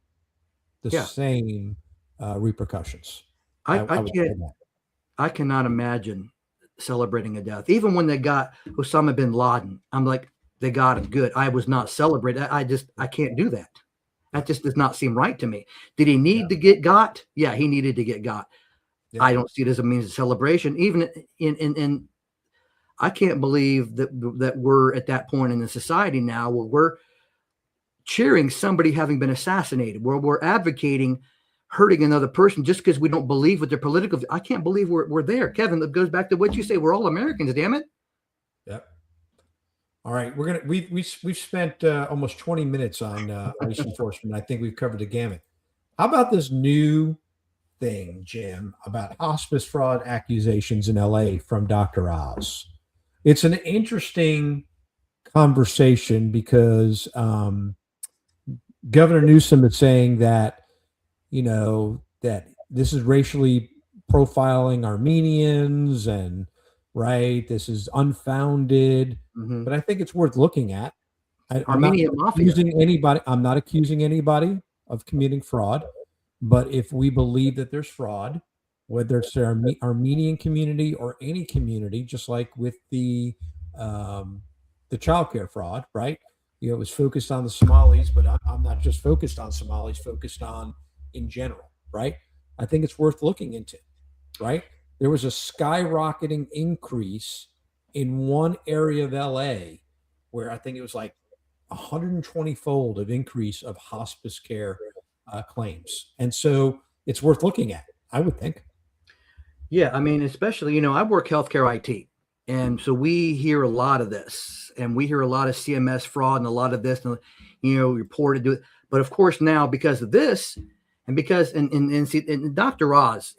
repercussions. I cannot imagine celebrating a death. Even when they got Osama bin Laden, I'm like, they got him, good. I was not celebrating. I can't do that. That just does not seem right to me. Did he need to get got? Yeah, he needed to get got. Yeah. I don't see it as a means of celebration. Even in I can't believe that we're at that point in the society now where we're cheering somebody having been assassinated, where we're advocating hurting another person just because we don't believe with their political. I can't believe we're there. Kevin, that goes back to what you say. We're all Americans, damn it. Yep. All right, we've spent almost 20 minutes on ICE enforcement. I think we've covered the gamut. How about this new thing, Jim, about hospice fraud accusations in LA from Dr. Oz? It's an interesting conversation because Governor Newsom is saying that, that this is racially profiling Armenians and right, this is unfounded. Mhm. But I think it's worth looking at. I'm not Armenian mafia. accusing anybody. I'm not accusing anybody of committing fraud. But if we believe that there's fraud, whether it's the Armenian community or any community, just like with the childcare fraud, right? It was focused on the Somalis, but I'm not just focused on Somalis, focused on in general, right? I think it's worth looking into, right? There was a skyrocketing increase in one area of LA where I think it was like 120-fold of increase of hospice care claims. And so it's worth looking at, I would think. Yeah, I mean, especially, I work healthcare IT. And so we hear a lot of this, and we hear a lot of CMS fraud and a lot of this, and, reported to it. But of course, now because of this, and because, and Dr. Oz,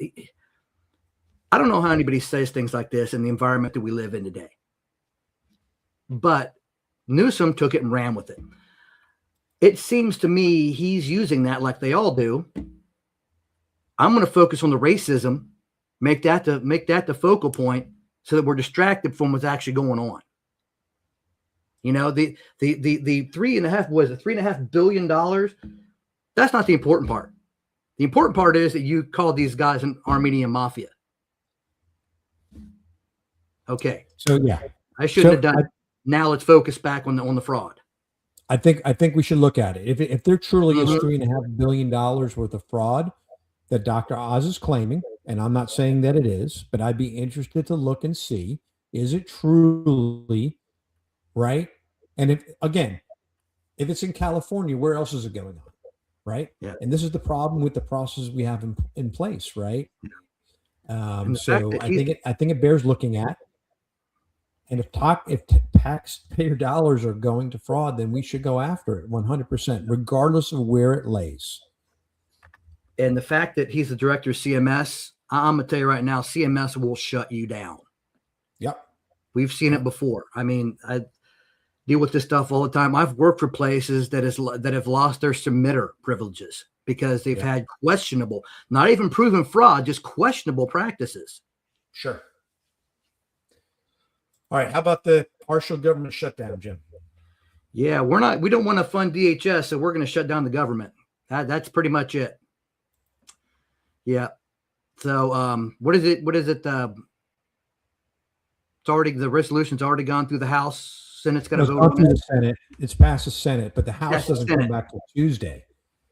I don't know how anybody says things like this in the environment that we live in today. But Newsom took it and ran with it. It seems to me he's using that like they all do. I'm going to focus on the racism, make that the focal point, so that we're distracted from what's actually going on. The $3.5 billion. That's not the important part. The important part is that you called these guys an Armenian mafia. Okay. So yeah, I shouldn't have done it. Now let's focus back on the fraud. I think we should look at it. If there truly is $3.5 billion worth of fraud that Dr. Oz is claiming, and I'm not saying that it is, but I'd be interested to look and see, is it truly right? And if it's in California, where else is it going on? Right. Yeah. And this is the problem with the process we have in place. Right. Yeah. So I think it bears looking at. And if taxpayer dollars are going to fraud, then we should go after it 100%, regardless of where it lays. And the fact that he's the director of CMS, I'm going to tell you right now, CMS will shut you down. Yep. We've seen it before. I mean, I deal with this stuff all the time. I've worked for places that have lost their submitter privileges because they've had questionable, not even proven fraud, just questionable practices. Sure. All right. How about the partial government shutdown, Jim? Yeah, we don't want to fund DHS, so we're going to shut down the government. That's pretty much it. Yeah. So, what is it? It's already, the resolution's already gone through the House. Senate's got to vote on it. The Senate. It's passed the Senate, but the House doesn't come back till Tuesday.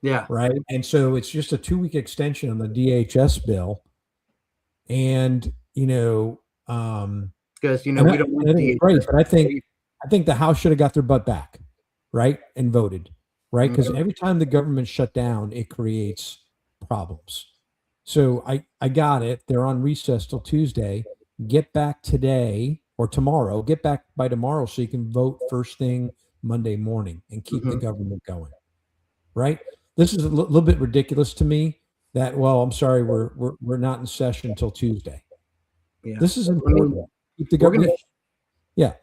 Yeah. Right. And so it's just a 2-week extension on the DHS bill. And, because we don't want DHS. Great, but I think the House should have got their butt back, right, and voted, right, because every time the government shut down, it creates problems. So I got it. They're on recess till Tuesday. Get back today or tomorrow. Get back by tomorrow so you can vote first thing Monday morning and keep the government going, right? This is a little bit ridiculous to me. That I'm sorry, we're not in session until Tuesday. Yeah. This is important. Keep the government. Yeah.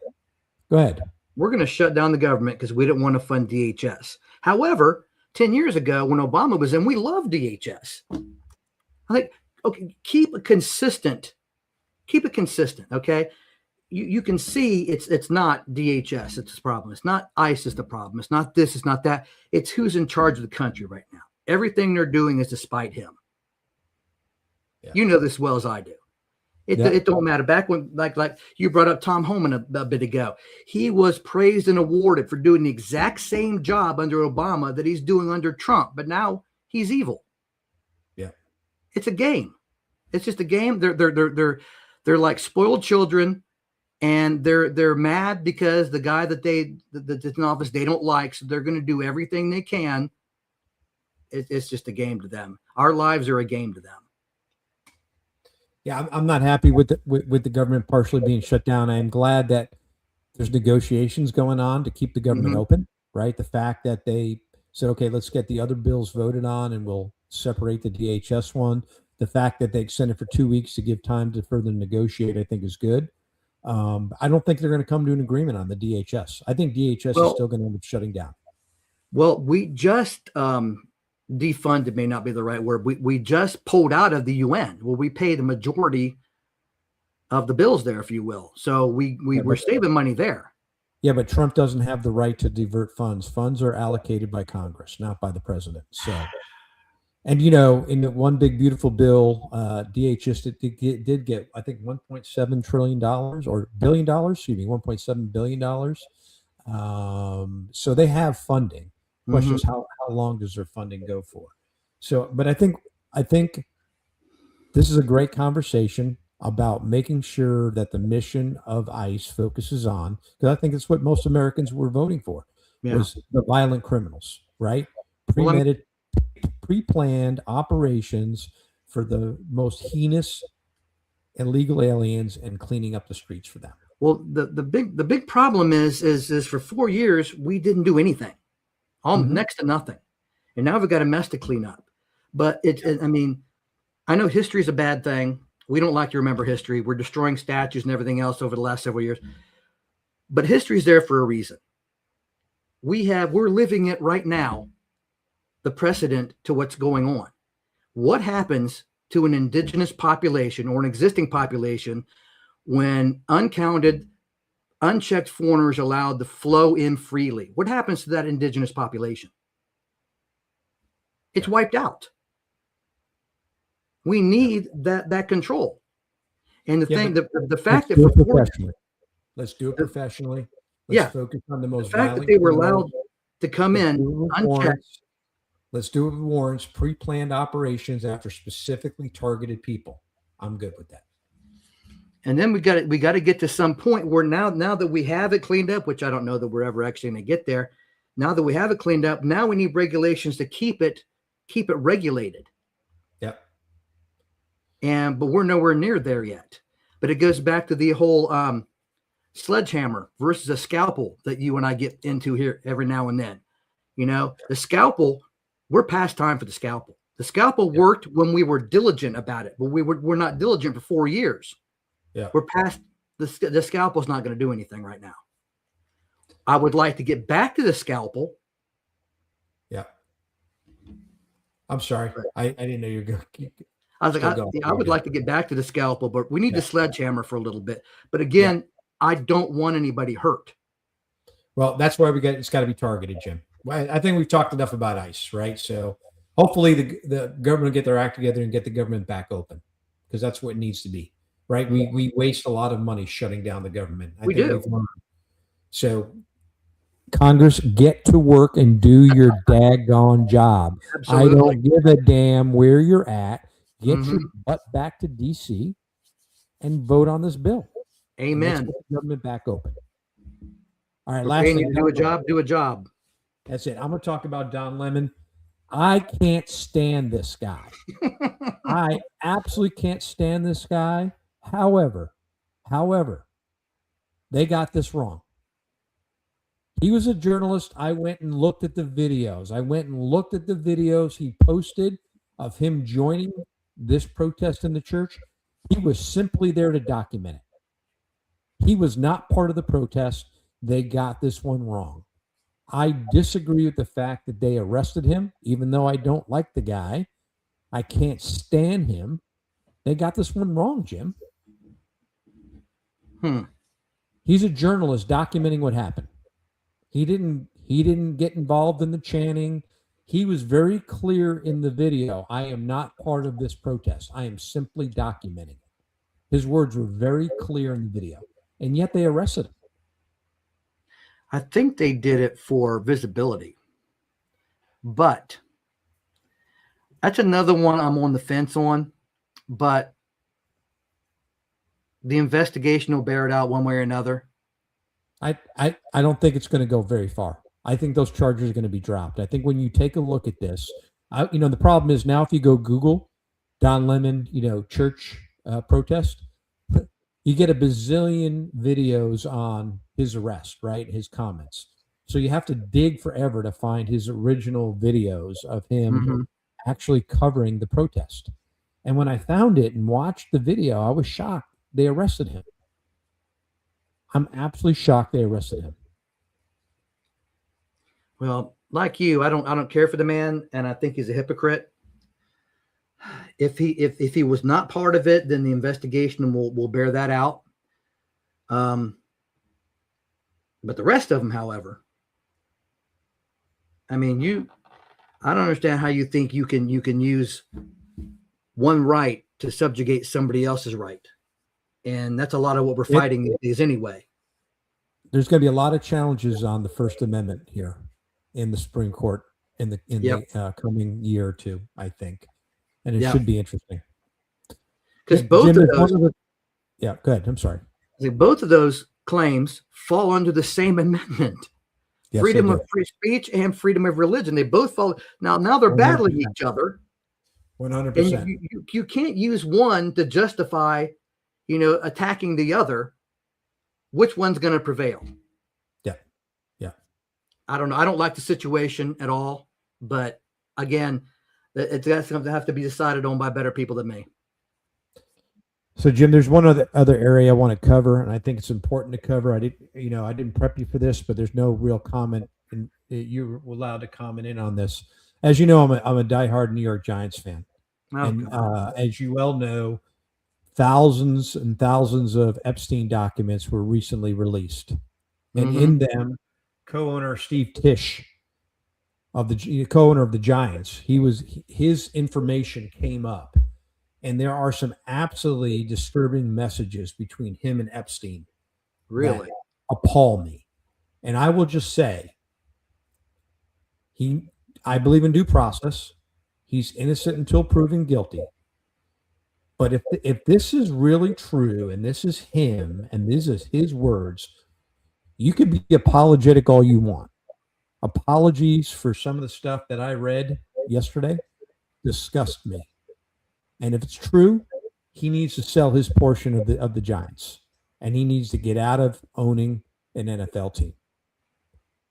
Go ahead. We're going to shut down the government because we didn't want to fund DHS. However, 10 years ago when Obama was in, we loved DHS. I think, okay, keep it consistent. Okay. You can see it's not DHS. It's the problem. It's not ICE is the problem. It's not this. It's not that. It's who's in charge of the country right now. Everything they're doing is to spite him. Yeah. You know this as well as I do. It don't matter. Back when, like you brought up Tom Homan a bit ago, he was praised and awarded for doing the exact same job under Obama that he's doing under Trump, but now he's evil. Yeah, it's a game. It's just a game. They're like spoiled children, and they're mad because the guy that's in office they don't like, so they're going to do everything they can. It's just a game to them. Our lives are a game to them. Yeah, I'm not happy with the government partially being shut down. I am glad that There's negotiations going on to keep the government open, right? The fact that they said, okay, let's get the other bills voted on and we'll separate the DHS one. The fact that they extended for 2 weeks to give time to further negotiate, I think, is good. I don't think they're going to come to an agreement on the DHS. I think DHS is still going to end up shutting down. Well, we just defunded, may not be the right word. We just pulled out of the UN. Well, we pay the majority of the bills there, if you will. So we're saving money there. Yeah, but Trump doesn't have the right to divert funds. Funds are allocated by Congress, not by the president. So, and in the one big beautiful bill, DHS did get, I think, $1.7 trillion or billion dollars. Excuse me, $1.7 billion. So they have funding. Question is how long does their funding go for? So, but I think this is a great conversation about making sure that the mission of ICE focuses on, because I think it's what most Americans were voting for, was the violent criminals, right? Pre-planned operations for the most heinous illegal aliens and cleaning up the streets for them. Well, the big problem is for 4 years we didn't do anything, next to nothing, and now we've got a mess to clean up. But I mean, I know history is a bad thing. We don't like to remember history. We're destroying statues and everything else over the last several years. But history is there for a reason. We're living it right now, the precedent to what's going on. What happens to an indigenous population or an existing population when uncounted, unchecked foreigners are allowed to flow in freely? What happens to that indigenous population? It's wiped out. We need that control. And the fact that let's do it professionally. Let's focus on the most fact that they were allowed to come in unchecked. Let's do it with warrants, pre-planned operations after specifically targeted people. I'm good with that. And then we got to get to some point where now that we have it cleaned up, which I don't know that we're ever actually going to get there. Now that we have it cleaned up, now we need regulations to keep it regulated. Yep. But we're nowhere near there yet. But it goes back to the whole sledgehammer versus a scalpel that you and I get into here every now and then. The scalpel, we're past time for the scalpel. The scalpel worked when we were diligent about it, but we're not diligent for 4 years. Yeah. We're past the scalpel's not going to do anything right now. I would like to get back to the scalpel. Yeah. I'm sorry. I didn't know you were going. I was like, I would like to get back to the scalpel, but we need the sledgehammer for a little bit. But again, I don't want anybody hurt. Well, that's why it's got to be targeted, Jim. I think we've talked enough about ICE, right? So hopefully the government will get their act together and get the government back open, because that's what it needs to be, right? We waste a lot of money shutting down the government. We do. So Congress, get to work and do your daggone job. Absolutely. I don't give a damn where you're at. Get your butt back to D.C. and vote on this bill. Amen. Let's get the government back open. All right. Lastly, do a job. That's it. I'm going to talk about Don Lemon. I can't stand this guy. I absolutely can't stand this guy. However, they got this wrong. He was a journalist. I went and looked at the videos. He posted of him joining this protest in the church. He was simply there to document it. He was not part of the protest. They got this one wrong. I disagree with the fact that they arrested him, even though I don't like the guy. I can't stand him. They got this one wrong, Jim. He's a journalist documenting what happened. He didn't get involved in the chanting. He was very clear in the video. I am not part of this protest. I am simply documenting it. His words were very clear in the video, and yet they arrested him. I think they did it for visibility, but that's another one I'm on the fence on. But the investigation will bear it out one way or another. I don't think it's going to go very far. I think those charges are going to be dropped. I think when you take a look at this, the problem is now if you go Google Don Lemon, church protest, you get a bazillion videos on his arrest, right? His comments. So you have to dig forever to find his original videos of him Mm-hmm. actually covering the protest. And when I found it and watched the video, I was shocked. They arrested him. I'm absolutely shocked they arrested him. Well, like you, I don't care for the man, and I think he's a hypocrite. If he was not part of it, then the investigation will bear that out. But the rest of them, however, I mean, I don't understand how you think you can use one right to subjugate somebody else's right, and that's a lot of what we're fighting these days anyway. There's going to be a lot of challenges on the First Amendment here in the Supreme Court in the coming year or two, I think, and it should be interesting. Because both Jim, of those, go ahead. I'm sorry. Both of those claims fall under the same amendment. Yes, freedom of free speech and freedom of religion. They both fall. Now they're 100%. Battling each other. 100%. And you can't use one to justify, attacking the other. Which one's going to prevail? Yeah. I don't know. I don't like the situation at all. But again, that's going to have to be decided on by better people than me. So, Jim, there's one other area I want to cover, and I think it's important to cover. I didn't prep you for this, but there's no real comment, and you're allowed to comment in on this. As you know, I'm a diehard New York Giants fan, and as you well know, thousands and thousands of Epstein documents were recently released, and in them, co-owner Steve Tisch, co-owner of the Giants, his information came up. And there are some absolutely disturbing messages between him and Epstein. Really? That appall me. And I will just say, I believe in due process. He's innocent until proven guilty. But if this is really true, and this is him, and this is his words, you could be apologetic all you want. Apologies for some of the stuff that I read yesterday disgust me. And if it's true, he needs to sell his portion of the Giants, and he needs to get out of owning an NFL team.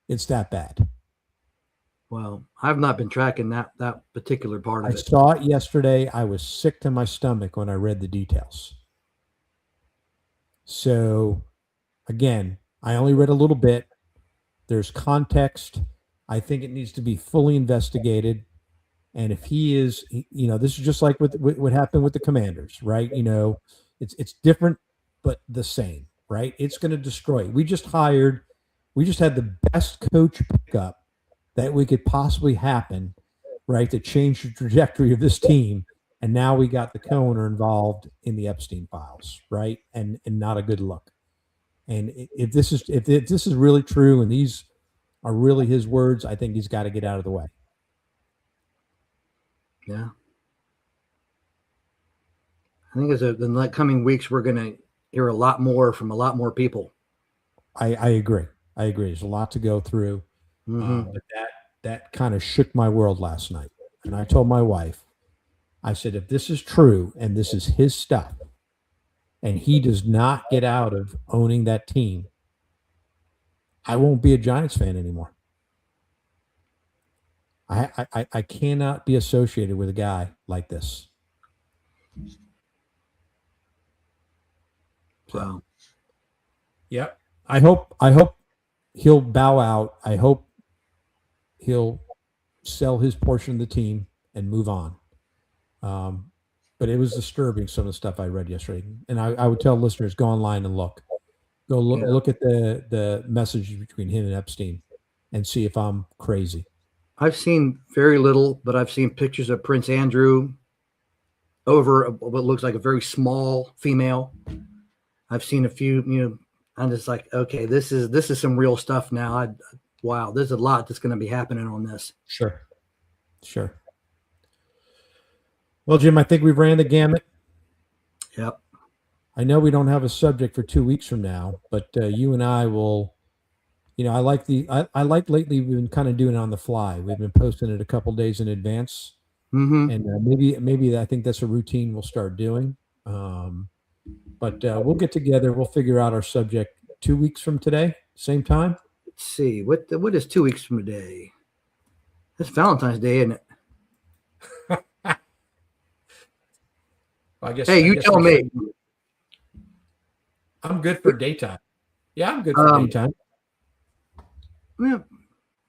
It's that bad. Well, I've not been tracking that particular part of it. I saw it yesterday. I was sick to my stomach when I read the details. So, again, I only read a little bit. There's context. I think it needs to be fully investigated. And if he is, this is just like what happened with the Commanders, right? It's different, but the same, right? It's going to destroy. We just had the best coach pickup that we could possibly happen, right? To change the trajectory of this team. And now we got the co-owner involved in the Epstein files, right? And not a good look. And if this is really true, and these are really his words, I think he's got to get out of the way. Yeah. I think in the coming weeks, we're going to hear a lot more from a lot more people. I agree. There's a lot to go through. But that kind of shook my world last night. And I told my wife, I said, if this is true and this is his stuff, and he does not get out of owning that team, I won't be a Giants fan anymore. I cannot be associated with a guy like this. Wow. Yep. I hope he'll bow out. I hope he'll sell his portion of the team and move on. But it was disturbing, some of the stuff I read yesterday. And I would tell listeners, go online and look. Go look at the messages between him and Epstein and see if I'm crazy. I've seen very little, but I've seen pictures of Prince Andrew over what looks like a very small female. I've seen a few, I'm just like, okay, this is some real stuff now. Wow, there's a lot that's going to be happening on this. Sure. Well, Jim, I think we've ran the gamut. Yep. I know we don't have a subject for 2 weeks from now, but you and I will, I like lately we've been kind of doing it on the fly. We've been posting it a couple days in advance. Mm-hmm. And maybe I think that's a routine we'll start doing. But we'll get together. We'll figure out our subject 2 weeks from today, same time? Let's see. What is 2 weeks from today? That's Valentine's Day, isn't it? I guess. Hey, you tell me. I'm good for daytime. Yeah, I'm good for daytime. Yeah,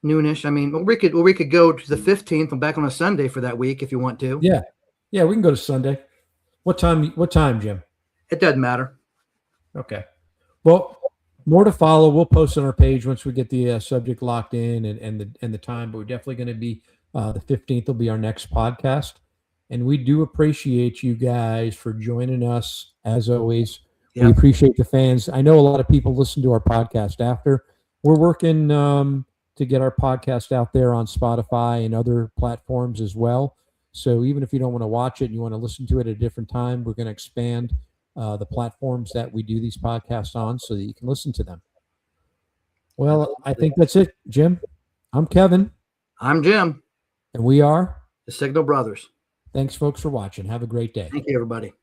noonish. I mean, we could go to the 15th and back on a Sunday for that week if you want to. Yeah, we can go to Sunday. What time, Jim? It doesn't matter. Okay. Well, more to follow. We'll post on our page once we get the subject locked in and the time. But we're definitely going to be the 15th will be our next podcast, and we do appreciate you guys for joining us as always. Yeah. We appreciate the fans. I know a lot of people listen to our podcast after. We're working to get our podcast out there on Spotify and other platforms as well. So even if you don't want to watch it and you want to listen to it at a different time, we're going to expand the platforms that we do these podcasts on so that you can listen to them. Well, I think that's it, Jim. I'm Kevin. I'm Jim. And we are the Signal Brothers. Thanks, folks, for watching. Have a great day. Thank you, everybody.